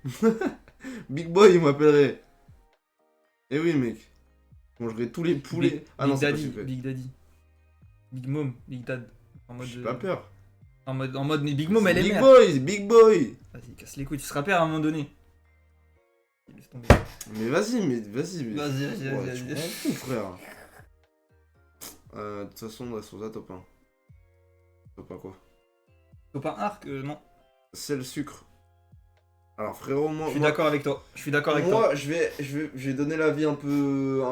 Big boy il m'appellerait. Eh oui mec. Je mangerais tous les poulets. Ah non, Big c'est pas Daddy, sucré. Big Daddy. Big Mom, Big Dad. En mode, J'ai pas peur. en mode, mais Big Mom, elle est Big mère. boy, c'est big boy. Vas-y, casse les couilles, tu seras père à un moment donné. Laisse tomber. Mais vas-y, mais vas-y. Mais... Vas-y, Ouais, vas-y. tu m'en fous, frère. De toute façon, on reste sur ça, top 1. Top 1 quoi? Top 1 arc, non. C'est le sucre. Alors frérot, moi... Je suis d'accord avec toi. Je suis d'accord avec toi. Moi, je vais donner l'avis un peu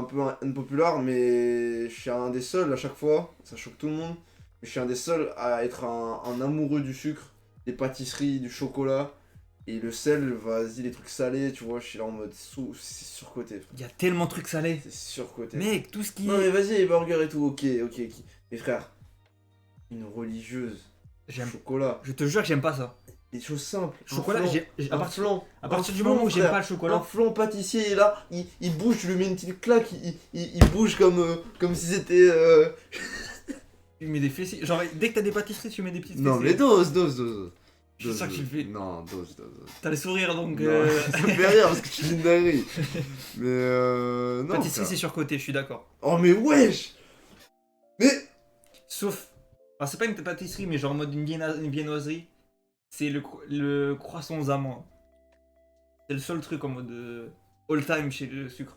unpopular, mais je suis un des seuls à chaque fois, ça choque tout le monde, mais je suis un des seuls à être un amoureux du sucre, des pâtisseries, du chocolat, et le sel, vas-y, les trucs salés, tu vois, je suis là en mode c'est surcoté, frère. Il y a tellement de trucs salés. C'est surcoté. Mec, tout ce qui Non mais est. vas-y, les burgers et tout, ok. Mais frère, une religieuse, J'aime. chocolat, Je te jure que j'aime pas ça. des choses simples. Chocolat, à partir Un du moment où j'aime frère. pas le chocolat. Un flan pâtissier, et là, il bouge, tu lui mets une petite claque, il bouge comme si c'était... Tu mets des fessiers. Genre, dès que t'as des pâtisseries, tu mets des petites Non fessiers. mais dose. Je suis sûr que tu le fais. Non, dose. T'as le sourire donc. Non, ça me fait rire parce que tu dis une dinguerie. Mais non, Pâtisserie, frère. c'est surcoté, je suis d'accord. Oh mais wesh. Mais... Sauf. Enfin, c'est pas une pâtisserie, mais genre en mode une viennoiserie. C'est le croissant aux amandes. C'est le seul truc en mode all time chez le sucre.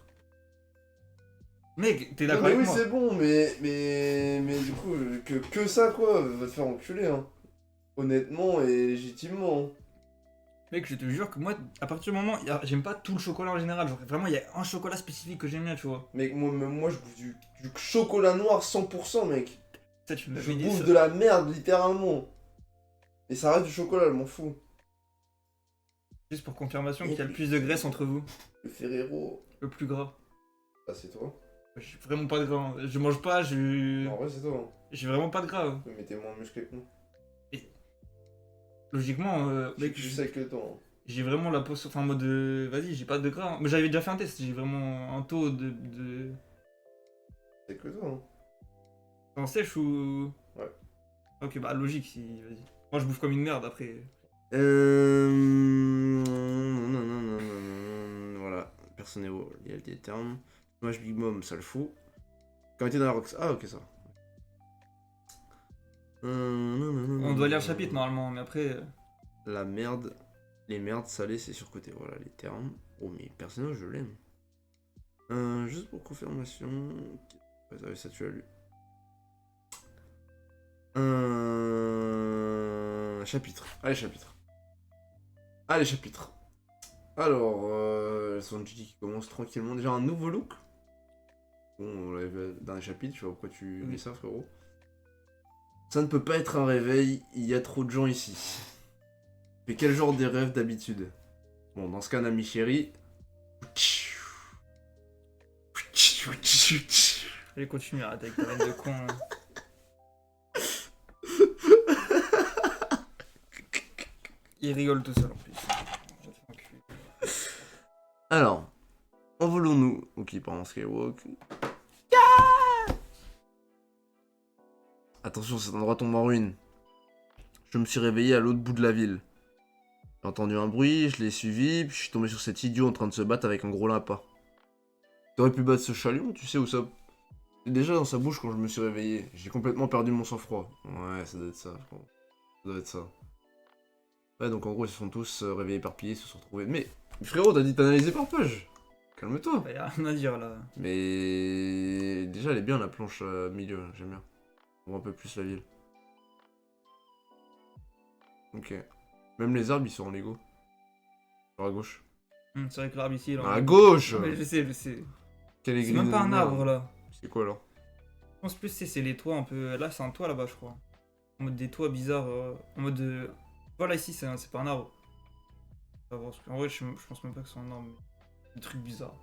Mec, t'es Non, d'accord mais avec oui moi? c'est bon, mais du coup, que ça quoi, va te faire enculer hein. Honnêtement et légitimement. Hein. Mec, je te jure que moi, à partir du moment, j'aime pas tout le chocolat en général. Genre, vraiment, il y a un chocolat spécifique que j'aime bien, tu vois. Mec, moi je bouffe du chocolat noir 100% mec. Ça, tu me Je l'avais dit. bouffe Ça. de la merde littéralement. Et ça reste du chocolat, je m'en fous. Juste pour confirmation, qu'il y a le plus de graisse entre vous. Le Ferrero, Le plus gras. ah c'est toi. J'ai vraiment pas de gras. Hein. Je mange pas, Non, en vrai c'est toi. Hein. j'ai vraiment pas de gras. Hein. Oui, mais t'es moins musclé que nous. Logiquement, Je suis mec, plus sec que toi. Hein. j'ai vraiment la peau. Enfin, en mode. Vas-y, j'ai pas de gras. Hein. Mais j'avais déjà fait un test, j'ai vraiment un taux de. Sec que toi. Hein. En sèche ou. Ouais. Ok, bah logique, si. Vas-y. Moi, je bouffe comme une merde après. Voilà, personne n'est au. Il y a des termes. Smash Big Mom, ça le fout. Quand était dans la Rox. Ah, ok, ça. On doit lire le chapitre normalement, mais après. La merde. Les merdes salées, c'est surcoté. Voilà les termes. Oh, mais personnage, je l'aime. Juste pour confirmation. Ouais, ça, tu as lu. Chapitre. Allez, chapitre. Alors, Sanji qui commence tranquillement. Déjà un nouveau look. Bon, on l'avait vu dans les chapitres, je sais pas pourquoi tu dis ça, frérot. Ça ne peut pas être un réveil, il y a trop de gens ici. Mais quel genre des rêves d'habitude? Bon, dans ce cas, Nami chérie. Allez, continue, arrête avec ta veine de con. Hein. Il rigole tout seul en plus. Alors, envolons-nous. Ok, pardon, Skywalk. Attention, cet endroit tombe en ruine. Je me suis réveillé à l'autre bout de la ville. J'ai entendu un bruit, je l'ai suivi, puis je suis tombé sur cet idiot en train de se battre avec un gros lapin. T'aurais pu battre ce chalion, tu sais où ça... Déjà dans sa bouche quand je me suis réveillé, j'ai complètement perdu mon sang-froid. Ouais, ça doit être ça, je crois. Ça doit être ça. Ouais, donc en gros, ils se sont tous réveillés éparpillés, ils se sont retrouvés. Mais frérot, t'as dit d'analyser par page. Calme-toi. Bah, y'a rien à dire là. Mais déjà, elle est bien la planche milieu, j'aime bien. On voit un peu plus la ville. Ok. Même les arbres, ils sont en Lego. Sur à gauche. C'est vrai que l'arbre ici, là. À gauche Mais je sais. Quelle C'est même pas un arbre là. C'est quoi alors? Je pense plus c'est les toits un peu. Là, c'est un toit là-bas, je crois. En mode des toits bizarres. En mode de. Voilà, ici, c'est pas un arbre. En vrai, je pense même pas que c'est un arbre. Mais... Des trucs bizarres.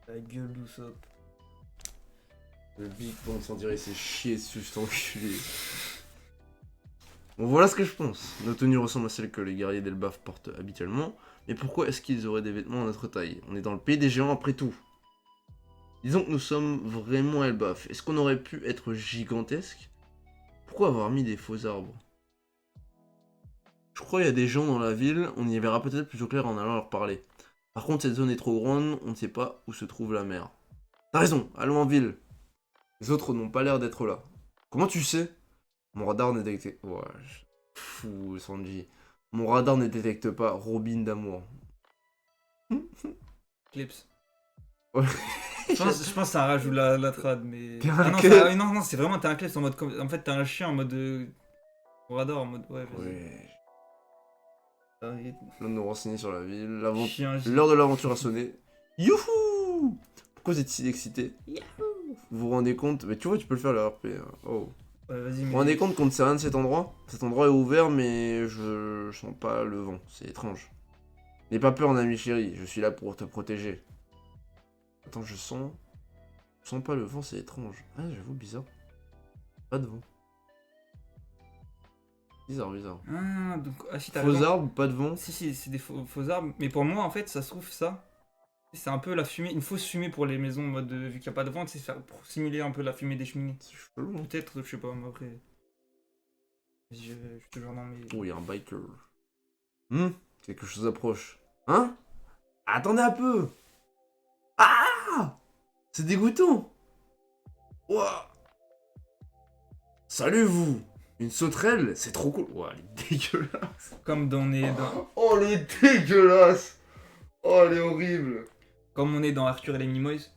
La gueule d'Usopp. Le Big Bang, sans dire, il s'est chié dessus, cet enculé. Bon, voilà ce que je pense. Nos tenues ressemblent à celles que les guerriers d'Elbaf portent habituellement, mais pourquoi est-ce qu'ils auraient des vêtements à notre taille? On est dans le pays des géants après tout. Disons que nous sommes vraiment Elbaf. Est-ce qu'on aurait pu être gigantesque? Pourquoi avoir mis des faux arbres? Je crois qu'il y a des gens dans la ville, on y verra peut-être plus au clair en allant leur parler. Par contre, cette zone est trop grande, on ne sait pas où se trouve la mer. T'as raison, allons en ville. Les autres n'ont pas l'air d'être là. Comment tu sais? Mon radar ne détecte... Ouais, fou, Sanji. Mon radar ne détecte pas Robin d'amour. Clips. Ouais. Je pense que c'est un rajout de la trad, mais. T'es un Ah non, clip. non, non, c'est vraiment t'es un clips en mode. En fait, t'es un chien en mode. Radar en mode. Ouais, vas-y. Ouais. Arrête. L'on nous renseigner sur la ville. Chien, L'heure de l'aventure a sonné. Youhou! Pourquoi vous êtes si excité? Vous vous rendez compte? Mais tu vois, tu peux le faire le RP. Hein. Oh. Ouais, vas-y, Vous mais. vous rendez compte qu'on ne sait rien de cet endroit? Cet endroit est ouvert, mais je sens pas le vent. C'est étrange. N'aie pas peur, mon ami chéri. Je suis là pour te protéger. Attends, je sens... Je sens pas le vent, c'est étrange. Ah, j'avoue, bizarre. Pas de vent. Bizarre, bizarre. Ah, donc. Ah, si, t'as Faux raison. arbres, pas de vent. Si, c'est des faux arbres. Mais pour moi, en fait, ça se trouve, ça. C'est un peu la fumée, une fausse fumée pour les maisons, en mode. Vu qu'il n'y a pas de vent, c'est faire pour simuler un peu la fumée des cheminées. C'est chelou. Hein. Peut-être, je sais pas, mais après. Je suis toujours dans mes. Oh, il y a un biker. Quelque chose approche. Hein? Attendez un peu. Ah! C'est dégoûtant. Ouah. Salut vous. Une sauterelle, c'est trop cool. Ouah, elle est dégueulasse. Comme dans. Oh, elle est dégueulasse. Oh, elle est horrible. Comme on est dans Arthur et les Minimoys.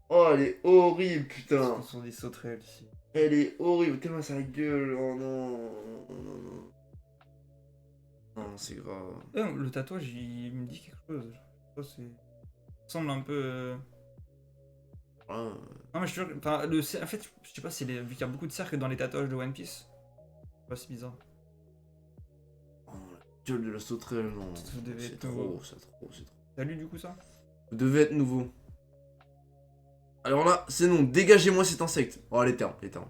Oh, elle est horrible, putain. Ce sont des sauterelles ici. Elle est horrible. Tellement sa gueule. Oh non. Non, non, non. Non, c'est grave. Le tatouage, il me dit quelque chose. Ça, c'est. Ça semble un peu. Ah. Non, mais je te jure. Enfin, en fait, je sais pas si vu qu'il y a beaucoup de cercles dans les tatouages de One Piece. C'est bizarre. Oh, la gueule de la sauterelle, non. Ça devait C'est être nouveau. trop, c'est trop, c'est trop. T'as lu du coup ça? Vous devez être nouveau. Alors là, c'est non, dégagez-moi cet insecte. Oh, les termes, les termes.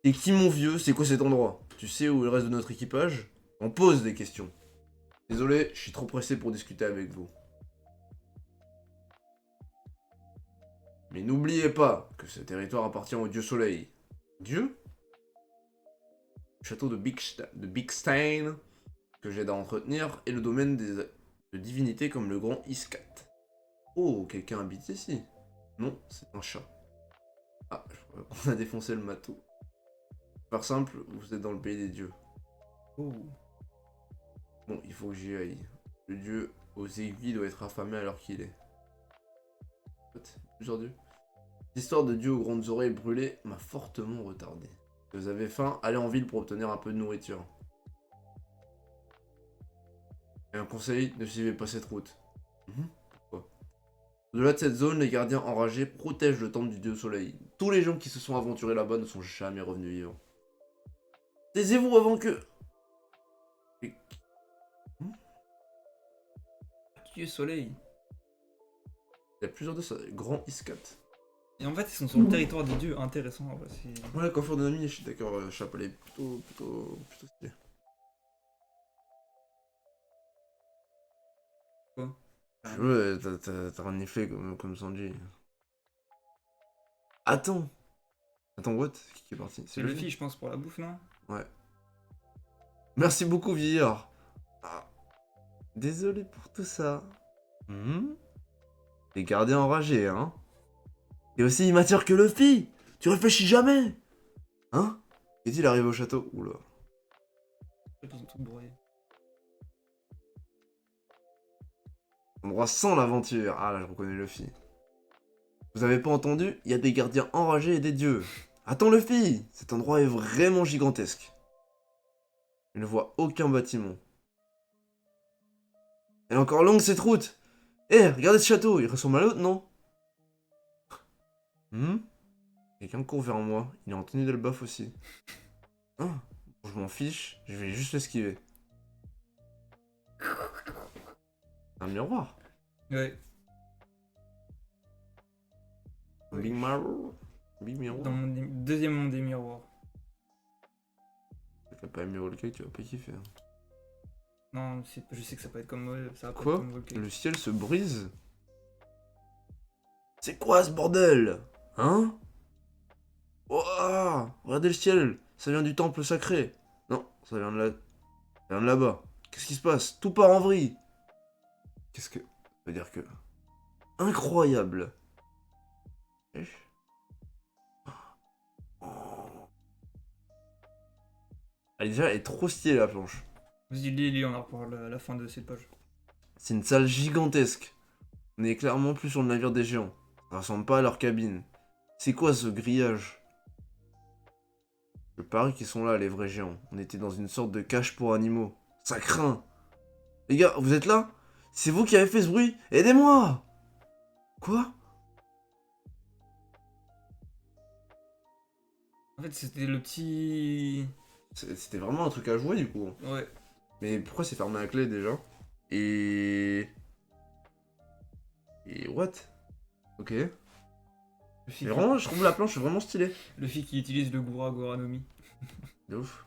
Et qui, mon vieux, c'est quoi cet endroit? Tu sais où est le reste de notre équipage? On pose des questions. Désolé, je suis trop pressé pour discuter avec vous. Mais n'oubliez pas que ce territoire appartient au dieu soleil. Dieu? Le château de Big Stein, que j'aide à entretenir, est le domaine de divinités comme le grand Iskat. Oh, quelqu'un habite ici? Non, c'est un chat. Ah, je crois qu'on a défoncé le matou. Pour faire simple, vous êtes dans le pays des dieux. Oh. Bon, il faut que j'y aille. Le dieu aux aiguilles doit être affamé alors qu'il est. What? Plusieurs dieux. L'histoire de dieu aux grandes oreilles brûlées m'a fortement retardé. Si vous avez faim, allez en ville pour obtenir un peu de nourriture. Et un conseil, ne suivez pas cette route. Pourquoi? Au-delà de cette zone, les gardiens enragés protègent le temple du dieu soleil. Tous les gens qui se sont aventurés là-bas ne sont jamais revenus vivants. Taisez-vous avant que... Dieu soleil. Il y a plusieurs de ça. Grand Iskat. Et en fait, ils sont sur le territoire des dieux. Intéressant. En vrai, Ouais, la coiffure de Nami, je suis d'accord, chapelet plutôt stylé. Quoi? Ouais, t'as un effet comme Sanji. Attends. Attends, what? Qui est parti? C'est Luffy, je pense, pour la bouffe, non? Ouais. Merci beaucoup, vieillard. Ah. Désolé pour tout ça. Les gardiens enragés, hein. Et aussi immature que Luffy. Tu réfléchis jamais. Hein? Qu'est-il arrivé au château? Oula. Ils sont tous broyés. Endroit sans l'aventure. Ah là, je reconnais Luffy. Vous avez pas entendu? Il y a des gardiens enragés et des dieux. Attends Luffy! Cet endroit est vraiment gigantesque. Je ne vois aucun bâtiment. Elle est encore longue cette route! Eh, regardez ce château, il ressemble à l'autre, non? Quelqu'un court vers moi, il est en tenue d'Elbaf aussi. Ah, bon, je m'en fiche, je vais juste l'esquiver. Un miroir. Ouais. Big Mirror. Big Mirror. Dans mon deuxième monde des miroirs. T'as pas aimé Wall Cake, tu vas pas kiffer. Hein. Non, je sais que ça peut être comme. Ouais, ça va pas Quoi être comme Wall Cake. Le ciel se brise? C'est quoi ce bordel? Hein? Ouah, regardez le ciel, ça vient du temple sacré. Non, ça vient de là. Ça vient de là-bas. Qu'est-ce qui se passe? Tout part en vrille. Qu'est-ce que... Ça veut dire que... Incroyable. Wesh. Elle déjà, elle est trop stylée la planche. Vas-y, lis, on en reparle à la fin de cette page. C'est une salle gigantesque. On est clairement plus sur le navire des géants. Ça ressemble pas à leur cabine. C'est quoi ce grillage? Je parie qu'ils sont là, les vrais géants. On était dans une sorte de cage pour animaux. Ça craint. Les gars, vous êtes là? C'est vous qui avez fait ce bruit? Aidez-moi! Quoi? En fait, c'était le petit. C'était vraiment un truc à jouer du coup. Ouais. Mais pourquoi c'est fermé à clé déjà? Et what? Ok. Le filles Mais vraiment, je trouve la planche vraiment stylée. Le filles qui utilise le Gura Goranomi. De ouf.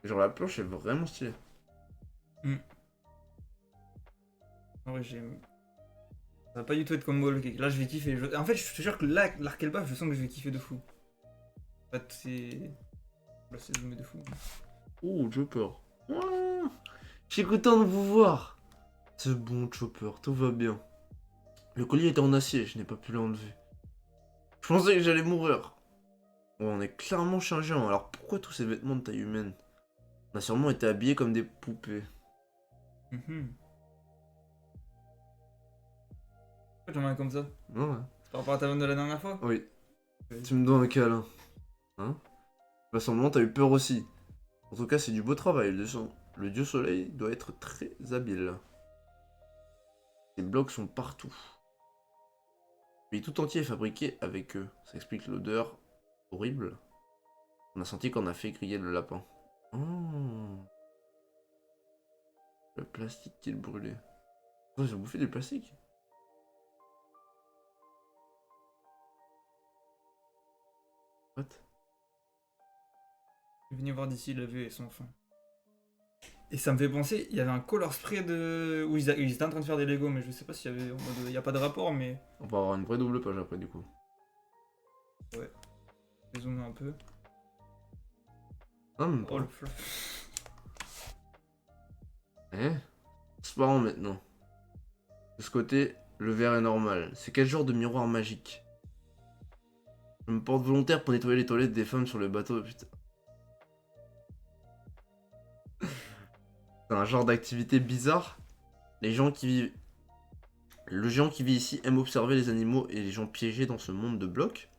Genre la planche est vraiment stylée. En vrai, j'aime. Ça va pas du tout être comme Wall Cake. Là, je vais kiffer. En fait, je te jure que là, l'Arkelbaf, je sens que je vais kiffer de fou. En fait, c'est. Là, c'est zoomé de fou. Oh, Chopper. Ah, je suis content de vous voir. C'est bon, Chopper, tout va bien. Le collier était en acier, je n'ai pas pu l'enlever. Je pensais que j'allais mourir. Bon, on est clairement chez un géant, alors pourquoi tous ces vêtements de taille humaine? On a sûrement été habillés comme des poupées. Pourquoi j'en ai un comme ça? Ouais. Par rapport à ta vanne de la dernière fois? Oui. Oui. Tu me dois un câlin. Hein? Vraisemblablement, t'as eu peur aussi. En tout cas, c'est du beau travail. Le dieu soleil doit être très habile. Les blocs sont partout. Le pays tout entier est fabriqué avec eux. Ça explique l'odeur horrible. On a senti qu'on a fait griller le lapin. Oh. Le plastique qui est brûlé. Oh, ils ont bouffé du plastique. What? Je suis venu voir d'ici, la vue et son fin. Et ça me fait penser, il y avait un color spray de. Où ils étaient en train de faire des Lego, mais je sais pas s'il y avait. En mode, il y a pas de rapport, mais. On va avoir une vraie double page après du coup. Je vais zoomer un peu. Ah, même Oh pas. le fluff. C'est marrant maintenant. De ce côté, le verre est normal. C'est quel genre de miroir magique? Je me porte volontaire pour nettoyer les toilettes des femmes sur le bateau, putain. C'est un genre d'activité bizarre. Les gens qui vivent... Le géant qui vit ici aime observer les animaux et les gens piégés dans ce monde de blocs.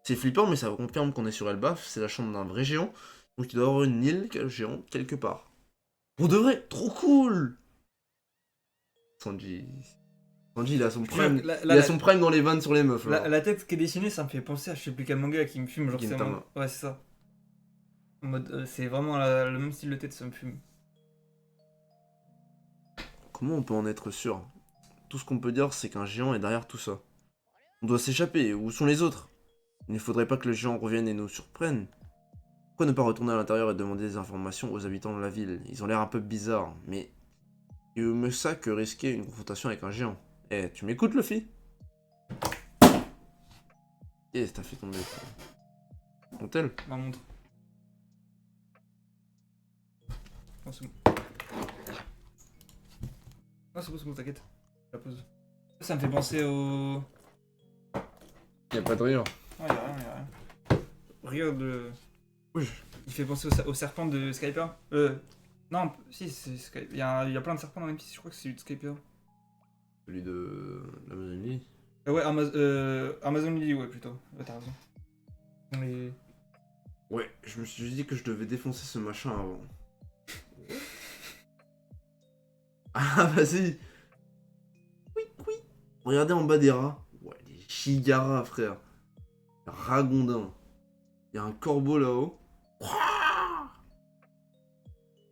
C'est flippant, mais ça confirme qu'on est sur Elbaf. C'est la chambre d'un vrai géant. Donc il doit y avoir une île géante quelque part. Pour de vrai, trop cool! Sanji, il a son prime. Il a son prime dans les vannes sur les meufs là. La tête qui est dessinée, ça me fait penser à je sais plus quel manga qui me fume. Genre, c'est en Gintama. mode... Ouais, c'est ça. En mode, c'est vraiment le même style de tête, ça me fume. Comment on peut en être sûr? Tout ce qu'on peut dire, c'est qu'un géant est derrière tout ça. On doit s'échapper. Où sont les autres? Il ne faudrait pas que le géant revienne et nous surprenne. Pourquoi ne pas retourner à l'intérieur et demander des informations aux habitants de la ville? Ils ont l'air un peu bizarres, mais... Il vaut mieux ça que risquer une confrontation avec un géant. Eh, tu m'écoutes, Luffy? Qu'est-ce que t'as fait tomber? Mon tel? Ma montre. Non, c'est bon. Non, c'est bon, t'inquiète. Je la pose. Ça me fait penser au. Y'a pas de rire. Non, y'a rien. Regarde le. Oui. Il fait penser au serpent de Skyper. Non, si, c'est Skyper. Il y a plein de serpents dans One Piece, je crois que c'est celui de Skyper. Celui de l'Amazonie. Ouais, Amazon Lily, ouais, plutôt. Ouais, t'as raison. Mais... Ouais, je me suis dit que je devais défoncer ce machin avant. Ah, vas-y. Oui. Regardez en bas des rats. Ouais, des giga-rats, frère. Ragondin. Il y a un corbeau là-haut. Y'a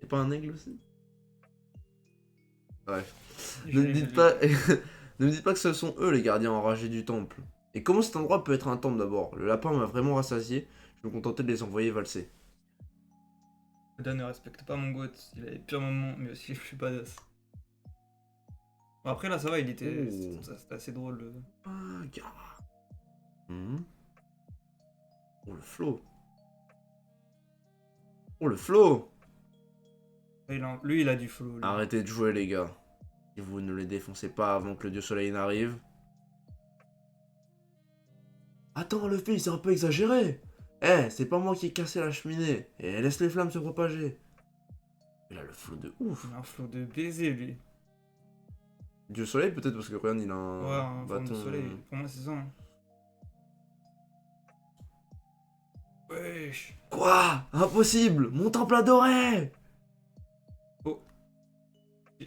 pas un aigle aussi? Bref. Ne me dites pas... ne me dites pas que ce sont eux les gardiens enragés du temple. Et comment cet endroit peut être un temple d'abord? Le lapin m'a vraiment rassasié. Je vais me contenter de les envoyer valser. Oda ne respecte pas mon goût, il avait pire moment, mais aussi je suis badass. Bon, après là ça va, il était. Oh. C'était assez drôle. Ah, gars. Oh, le flow. Oh, le flow. Lui il a du flow. Lui. Arrêtez de jouer, les gars. Si vous ne les défoncez pas avant que le dieu soleil n'arrive. Attends, le fils, c'est un peu exagéré. Eh, c'est pas moi qui ai cassé la cheminée. Et laisse les flammes se propager. Il a le flow de ouf. Il a un flow de baiser lui. Dieu soleil, peut-être, parce que regarde, il a un Ouais, un forme de bâton. soleil. Pour moi c'est ça. Hein. Wesh. Quoi? Impossible! Mon temple adoré! Oh.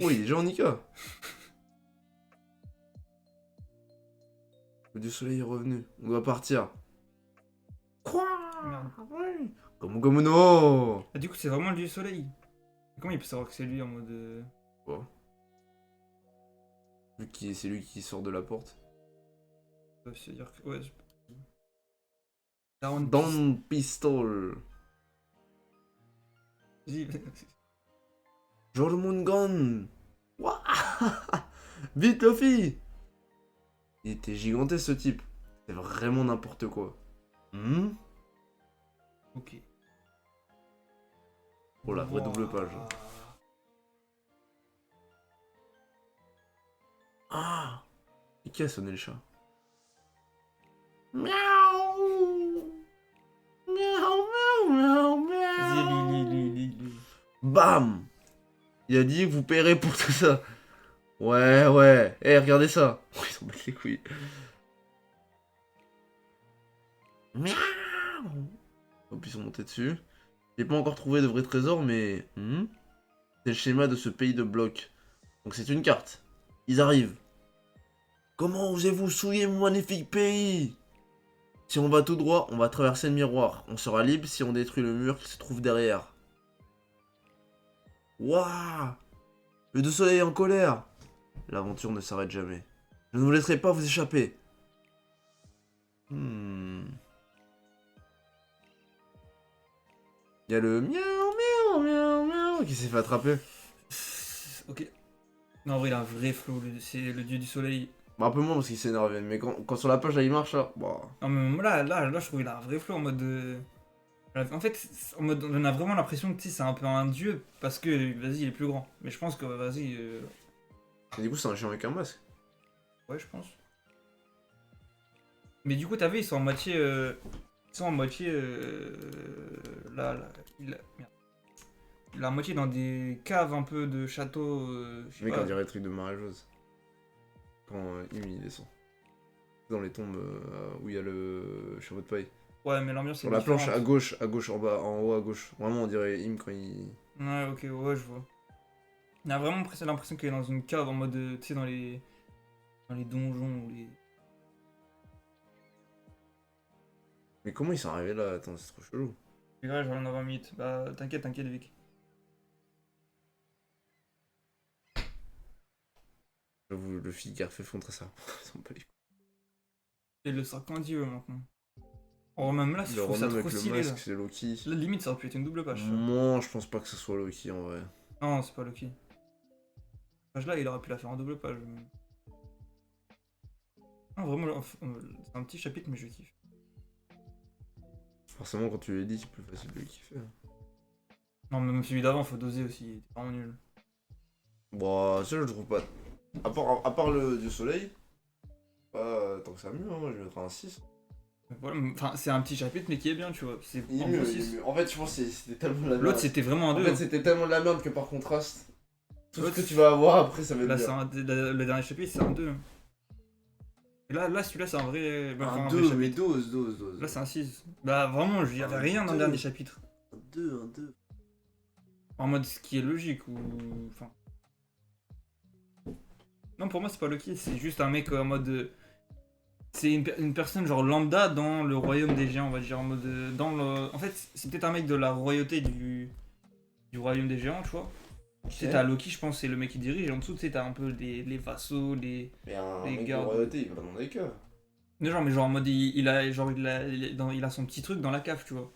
Oui, il est déjà en Nika. Le dieu soleil est revenu. On doit partir. Quoi? Merde. Comme no! Ah, du coup c'est vraiment le dieu soleil. Comment il peut savoir que c'est lui en mode. Bon. Vu que c'est lui qui sort de la porte. Ça veut se dire que. Ouais. Down. Down pistol. Vas-y. Jormungan. Wouah. Vite, Luffy! Il était gigantesque ce type. C'est vraiment n'importe quoi. Ok. Oh la vraie double page. Ah! Et qui a sonné le chat? Miaou! Miaou, miaou, miaou, Vas-y, miaou! lui. Bam! Il a dit vous paierez pour tout ça. Ouais. Eh, regardez ça. Oh, ils s'en battent les couilles. Miaou! Hop, ils sont montés dessus. J'ai pas encore trouvé de vrai trésor, mais... c'est le schéma de ce pays de blocs. Donc c'est une carte. Ils arrivent. Comment osez-vous souiller mon magnifique pays? Si on va tout droit, on va traverser le miroir. On sera libre si on détruit le mur qui se trouve derrière. Waouh! Le dieu soleil est en colère. L'aventure ne s'arrête jamais. Je ne vous laisserai pas vous échapper. Il y a le miaou qui s'est fait attraper. Ok. Non, en vrai, il a un vrai flow. C'est le dieu du soleil. Bah, un peu moins parce qu'il s'est énervé. Mais quand sur la page là il marche là. Bah. Non, mais là, je trouve qu'il a un vrai flow en mode. En fait, en mode, on a vraiment l'impression que c'est un peu un dieu parce que, vas-y, il est plus grand. Mais je pense que, vas-y. Et du coup, c'est un chien avec un masque. Ouais, je pense. Mais du coup, t'as vu, ils sont en moitié. Ils sont en moitié. Là. Merde. Il est à moitié dans des caves un peu de château. Je sais Mais pas. on dirait le truc de Marie-Jose. Quand il descend. Dans les tombes où il y a le chameau de paille. Ouais, mais l'ambiance est Sur la planche différente. à gauche, en bas, en haut à gauche. Vraiment, on dirait Im quand il. Ouais, ok, ouais, je vois. On a vraiment l'impression qu'il est dans une cave en mode, tu sais, dans les donjons ou les... Mais comment ils sont arrivés là? Attends, c'est trop chelou. C'est grave, je reviens dans 20 minutes. Bah, t'inquiète, Vic. J'avoue, le fille qui a refait fondre ça. Ils sont pas les couilles. Et le sera qu'un dieu maintenant. Oh, même là, je Le trouve ça Ronin trop avec le stylé là. masque, c'est Loki. Là, limite, ça aurait pu être une double page. Ça. Moi, je pense pas que ce soit Loki en vrai. Non, c'est pas Loki. Page là, il aurait pu la faire en double page. Non, vraiment, c'est un petit chapitre, mais je kiffe. Forcément, quand tu l'as dit, c'est plus facile de le kiffer. Non, même celui d'avant, faut doser aussi. Il était vraiment nul. Bon, ça, je le trouve pas. À part le dieu soleil, pas tant que ça mieux, hein. Moi je vais mettre un 6. Voilà, enfin, c'est un petit chapitre, mais qui est bien, tu vois. C'est Il est en mieux, gros il est 6. mieux. En fait, je pense que c'était tellement de la merde. L'autre, c'était vraiment un En 2. fait, c'était tellement de la merde que par contraste, tout ce que tu vas avoir après, ça va être Là, bien. le dernier chapitre, c'est un 2. Et là celui-là, c'est un vrai. Enfin, Un vrai 2, chapitre. mais dose. Là, c'est un 6. Bah, vraiment, il y avait rien dans le 2. dernier chapitre. Un 2. En mode ce qui est logique ou. Enfin. Non, pour moi, c'est pas Loki, c'est juste un mec en mode. C'est une personne genre lambda dans le royaume des géants, on va dire. En mode. En fait, c'est peut-être un mec de la royauté du royaume des géants, tu vois. Tu sais, t'as Loki, je pense, c'est le mec qui dirige, et en dessous, tu sais, t'as un peu les vassaux, les. Mais un Les mec de gardes. royauté, il va dans des caves. Mais genre en mode, il a son petit truc dans la cave, tu vois.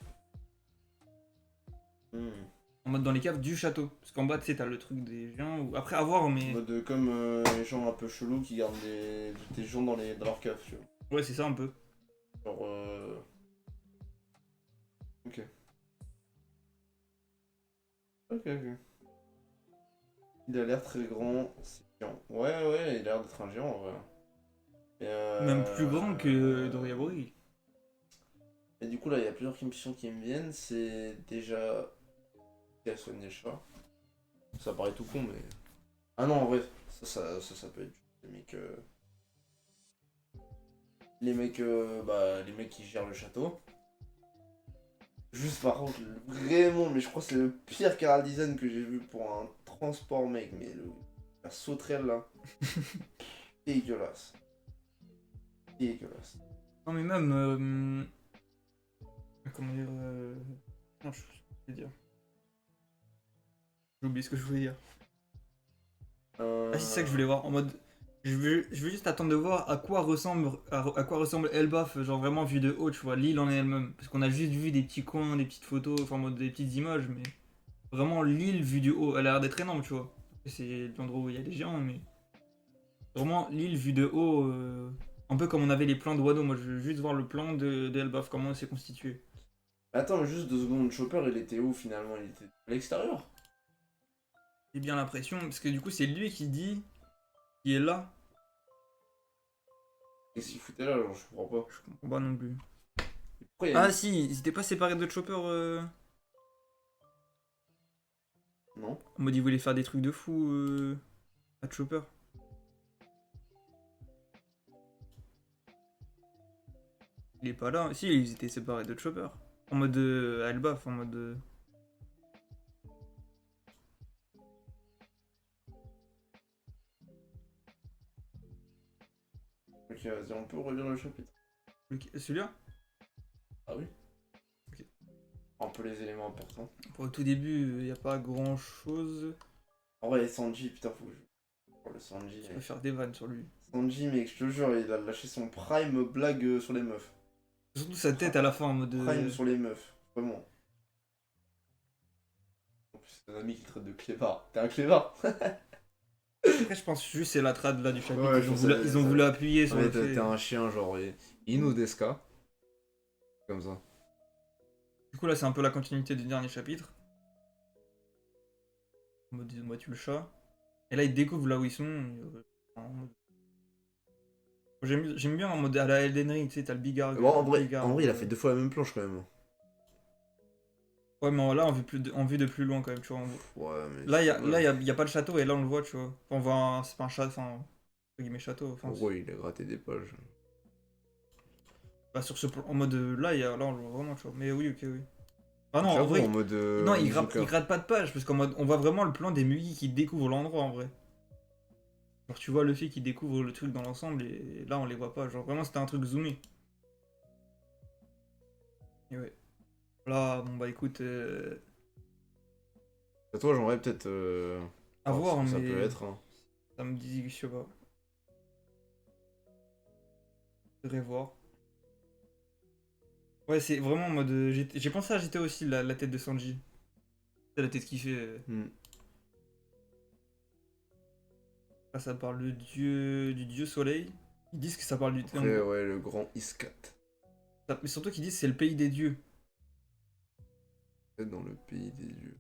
En mode dans les caves du château. Parce qu'en bas, tu sais, t'as le truc des gens. Ou... Après, à voir, En mais. mode comme les gens un peu chelous qui gardent des gens dans leur cave, tu vois. Ouais, c'est ça un peu. Genre. Ok. Ok, ok. Il a l'air très grand, c'est géant. Ouais, ouais, il a l'air d'être un géant en vrai. Et, Même plus grand que Doriabury. et du coup, là, il y a plusieurs questions qui me viennent. C'est déjà qui a soigné le chat. Ça paraît tout con, mais. Ah non, en vrai, ça peut être les mecs. Les mecs qui gèrent le château. Juste par contre, vraiment, mais je crois que c'est le pire Carl Design que j'ai vu pour un transport, mec. Mais la sauterelle là, dégueulasse. Dégueulasse. Non, mais même. Comment dire. Non, je vais dire. J'ai oublié ce que je voulais dire. Ah, c'est ça que je voulais voir. En mode. Je veux juste attendre de voir à quoi ressemble Elbaf, genre vraiment vu de haut, tu vois, l'île en elle-même. Parce qu'on a juste vu des petits coins, des petites photos, enfin en mode des petites images, mais vraiment l'île vue du haut, elle a l'air d'être énorme, tu vois. C'est l'endroit où il y a les géants, mais vraiment l'île vue de haut, un peu comme on avait les plans de Wano. Moi, je veux juste voir le plan de Elbaf, comment c'est constitué. Attends, juste 2 secondes, Chopper, il était où finalement? Il était à l'extérieur? J'ai bien l'impression, parce que du coup, c'est lui qui dit qu'il est là. Qu'est-ce qu'il foutait là? Genre, je comprends pas. Je comprends pas non plus. Pourquoi il y a Ah une... si, ils étaient pas séparés de Chopper. Non? En mode, ils voulaient faire des trucs de fou à Chopper. Il est pas là. Si, ils étaient séparés de Chopper. En mode à Elbaf, en mode. Ok, vas-y, on peut relire le chapitre. Celui-là. Ah oui? Ok. Un peu les éléments importants. Pour le tout début, il n'y a pas grand chose. En vrai, Sanji, putain, faut que je... Oh, le Sanji, Je peux mec. faire des vannes sur lui. Sanji, mec, je te jure, il a lâché son prime blague sur les meufs. Surtout sa tête à la fin en mode. Prime sur les meufs, vraiment. En plus, c'est un ami qui traite de clébard. T'es un clébard? Après, je pense juste c'est la trad là du chapitre. Ouais, Ils ont voulu appuyer sur Ouais, le fait. t'es un chien, genre Inu Deska. Comme ça. Du coup, là, c'est un peu la continuité du dernier chapitre. En mode, ils ont battu le chat. Et là, ils découvrent là où ils sont. En mode- J'aime bien en mode à la Elden Ring, tu sais, t'as le Bigard. Bon, en vrai, il a fait 2 fois la même planche quand même. Ouais, mais là, en vue de plus loin quand même, tu vois. Ouais, mais Là, c'est dommage. y a pas le château et là, on le voit, tu vois. On voit c'est pas un château, enfin, entre guillemets, château. Enfin, En gros, il a gratté des pages. sur ce plan, en mode là, on le voit vraiment, tu vois. Mais oui, ok, oui. Ah non, en J'avoue, vrai, en mode non, Onizuka. il gratte pas de page parce qu'en mode, on voit vraiment le plan des Mugi qui découvrent l'endroit en vrai. Genre, tu vois Luffy qui découvre le truc dans l'ensemble et là, on les voit pas. Genre, vraiment, c'était un truc zoomé. Et ouais. Là, bon, bah écoute, Et toi, j'aimerais peut-être. à Voir ce voir, que ça mais peut être. Hein. ça me dit, je sais pas. Je devrais voir. Ouais, c'est vraiment en mode. J'ai pensé à GTA aussi, la tête de Sanji. C'est la tête qu'il fait. Hmm. Là, ça parle du dieu soleil. Ils disent que ça parle du. Après, ouais, le grand Iskat. Mais surtout qu'ils disent que c'est le pays des dieux. Peut-être dans le pays des dieux.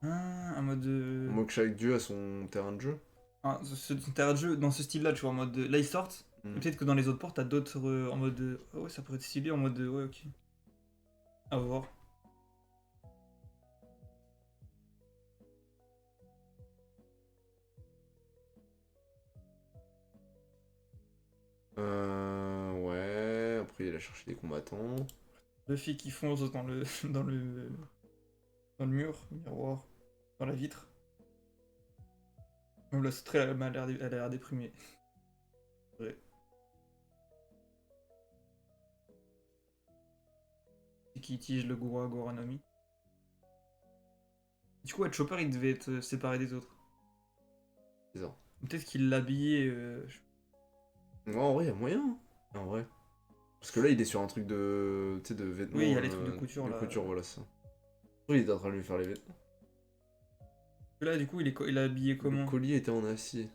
Ah, en mode. On moque chaque dieu à son terrain de jeu. Ah, son terrain de jeu dans ce style-là, tu vois, en mode. Là, ils sortent. Hmm. Et peut-être que dans les autres ports, t'as d'autres en mode. Ah ouais, ça pourrait être stylé en mode. Ouais, ok. À voir. Ouais. Après, il a cherché des combattants. Luffy qui fonce dans le. Dans le mur, miroir, dans la vitre. Même la sauterelle, elle a l'air déprimée. Ouais. Et qui utilise le Goranami. Du coup, ouais, Chopper, il devait être séparé des autres. C'est ça. Peut-être qu'il l'habillait. Ouais, en vrai, il y a moyen. Hein. En vrai. Parce que là, il est sur un truc de. Tu sais, de vêtements. Oui, il y a les trucs de couture, de là. couture, voilà ça. Oui, il est en train de lui faire les vêtements. Là, du coup, il est habillé Le comment? collier était en acier.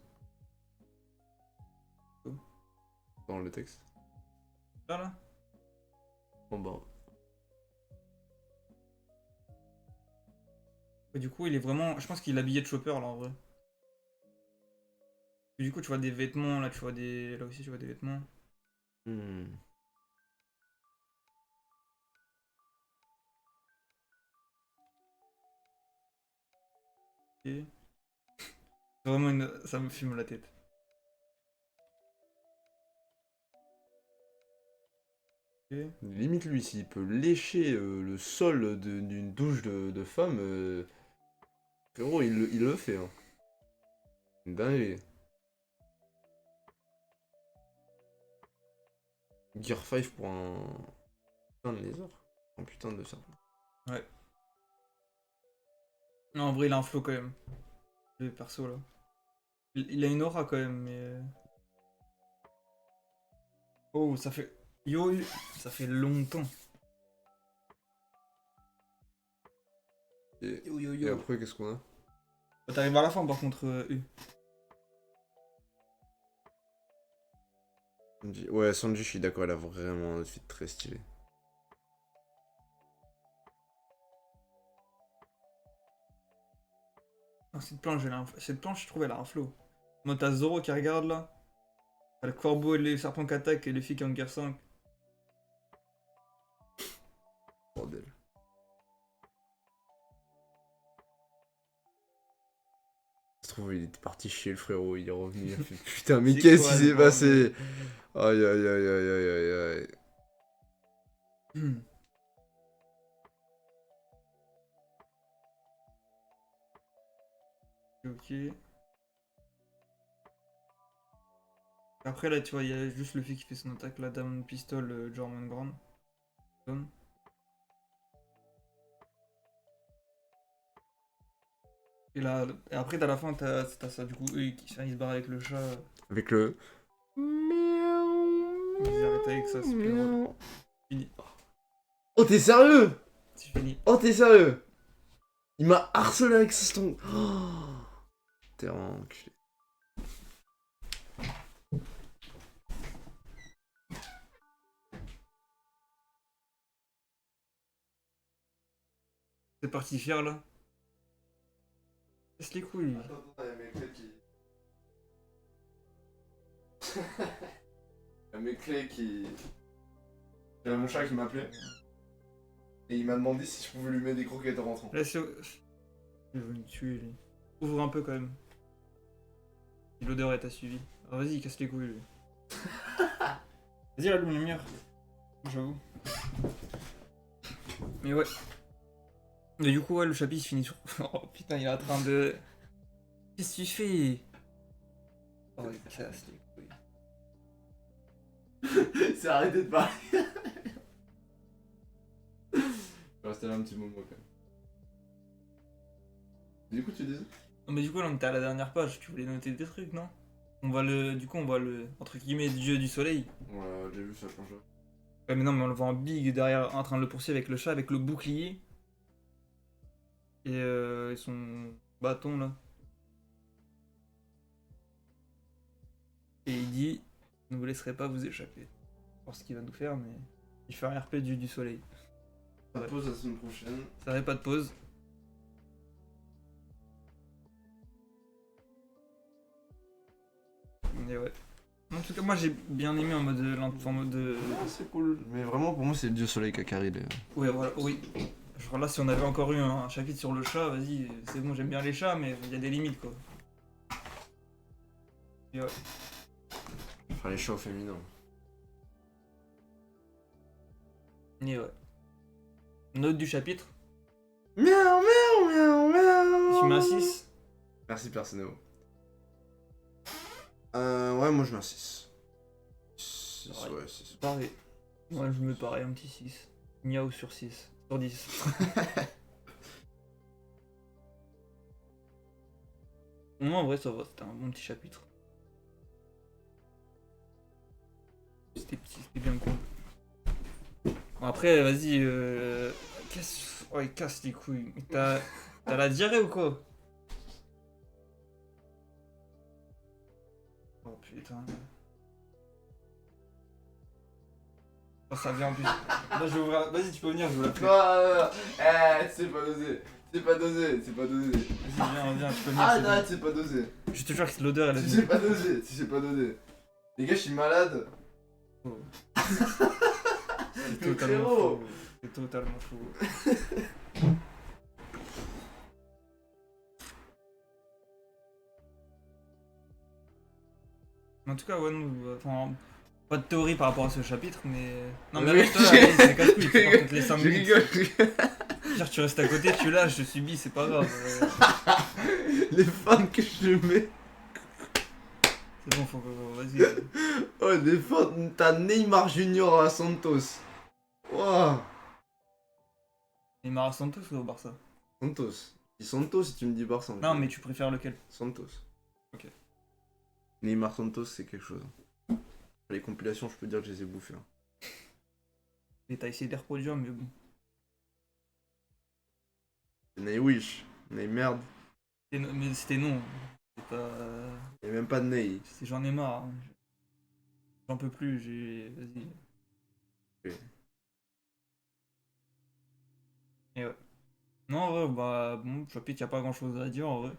Oh. Dans le texte. Là? En bas. Et du coup, il est vraiment. Je pense qu'il est habillé de Chopper, là, en vrai. Et du coup, tu vois des vêtements, là, tu vois des. Là aussi, tu vois des vêtements. Hmm. Et... C'est vraiment une. Ça me fume la tête. Et... Limite, lui, s'il peut lécher le sol d'une douche de femme, frérot, il le fait. Hein. Une dinguerie. Gear 5 pour un putain de lézard. Un putain de serpent. Ouais. Non, en vrai, il a un flow quand même. Le perso, là. Il a une aura quand même, mais. Oh, ça fait. Yo, ça fait longtemps. Yo, yo, Et yo. après, qu'est-ce qu'on a? T'arrives à la fin, par contre, U. Sanji. Ouais, Sanji, je suis d'accord, elle a vraiment un outfit très stylé. Non, cette planche, je trouve, elle a un flow. Moi, t'as Zoro qui regarde là. T'as le corbeau et les serpents qui attaquent et les filles qui ont guerre 5. Bordel. Ça se trouve, il était parti chez le frérot, il est revenu, il a fait putain, mais C'est qu'est-ce quoi qui ce s'est bordel? passé? Aïe aïe aïe aïe aïe aïe aïe. Ok. Après, là, tu vois, il y a juste le fait qui fait son attaque, la Dame Pistol, Jorman Grand. Zone. Et là, et après, à la fin, t'as ça, du coup, eux, ils se barrent avec le chat. Avec le. Ils arrêtent avec ça, c'est super drôle. Fini. Oh, t'es sérieux? C'est fini. Oh, t'es sérieux? Il m'a harcelé avec ce ton. Oh, t'es un enculé. C'est parti fier, là. Laisse les couilles. Attends, il y a mes clés qui. Il y a mes clés qui. Il y a mon chat qui m'appelait. Et il m'a demandé si je pouvais lui mettre des croquettes en rentrant. Laisse. Il veut me tuer, lui. Ouvre un peu quand même. Si l'odeur est suivi. Ah, vas-y, casse les couilles, lui. Vas-y, allume la lumière. J'avoue. Mais ouais. Mais du coup, ouais, le chapitre se finit sur. Oh putain, il est en train de. Qu'est-ce que tu fais? Oh, il casse les couilles. C'est arrêté de parler. Je vais rester là un petit moment quand même. Du coup, tu disais? Non, mais du coup, là, on était à la dernière page. Tu voulais noter des trucs, non? Du coup, on voit le. Entre guillemets, dieu du soleil. Ouais, j'ai vu ça quand je. Ouais, mais non, mais on le voit en big derrière, en train de le poursuivre avec le chat, avec le bouclier. Et son bâton, là. Et il dit, ne vous laisserez pas vous échapper. Voir ce qu'il va nous faire, mais il fait un RP du soleil. On Ouais. pause la semaine prochaine. Ça n'avait pas de pause. Mais ouais. En tout cas, moi j'ai bien aimé en mode. C'est cool. Mais vraiment, pour moi, c'est le dieu soleil qui a carré les. Ouais, voilà, oui. Genre là, si on avait encore eu un chapitre sur le chat, vas-y, c'est bon, j'aime bien les chats, mais il y a des limites quoi. Et ouais. Faire les chats au féminin. Et ouais. Note du chapitre. Miaou, miaou, miaou, miaou. Tu mets un 6. Merci, Personnel. Ouais, moi je mets un 6. 6, ouais, 6. Pareil. Moi je mets pareil, un petit 6. Miaou sur 6. Sur 10. Non, en vrai, ça va, c'était un bon petit chapitre. C'était petit, c'était bien cool. Bon, après, vas-y, Oh, il casse les couilles. Mais t'as la diarrhée ou quoi? Oh putain. Oh, ça vient en plus. Là, je vais ouvrir. Vas-y, tu peux venir, je vous la fais. Non, c'est pas dosé. C'est pas dosé, c'est pas dosé. Vas-y, viens, tu peux venir. Ah c'est non, bon. c'est pas dosé. Je te jure que l'odeur, elle a C'est pas dosé, c'est pas dosé. Les gars, je suis malade. C'est totalement frérot. faux. C'est totalement faux. En tout cas, ouais, nous, enfin, pas de théorie par rapport à ce chapitre, mais. Non, mais Oui. avec toi, allez, c'est casse-couille, tu pars toutes les 5 Je minutes. rigole. Dire, tu restes à côté, tu lâches, je subis, c'est pas grave. Les fans que je mets. C'est bon, faut que. Vas-y. Oh, les fans. T'as Neymar Junior à Santos. Wow. Neymar à Santos ou au Barça? Santos. Je dis Santos si tu me dis Barça. Non, mais tu préfères lequel? Santos. Ok. Neymar Santos, c'est quelque chose. Les compilations, je peux dire que je les ai bouffées. Hein. Et t'as essayé de les reproduire, mais bon. Ney Wish. Ney merde. Mais c'était non. C'est pas. Il y a même pas de Ney. J'en ai marre. Hein. J'en peux plus, Vas-y. Ok. Et ouais. Non, en vrai, bah, bon, chapitre, y'a pas grand chose à dire en vrai.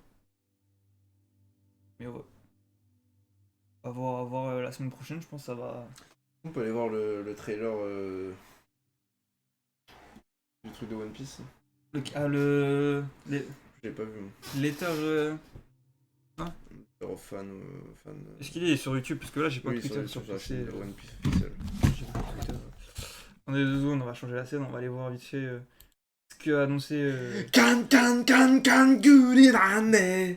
Mais ouais. À voir la semaine prochaine, je pense que ça va. On peut aller voir le trailer du truc de One Piece. J'ai pas vu. Letter. Genre fan. Est-ce qu'il est sur YouTube? Parce que là, j'ai pas Oui, Twitter sur sur la PC. chaîne de One Piece officielle. J'ai pas Twitter. Attendez 2 secondes, on va changer la scène, on va aller voir vite fait ce que a annoncé. Can, guri, rane.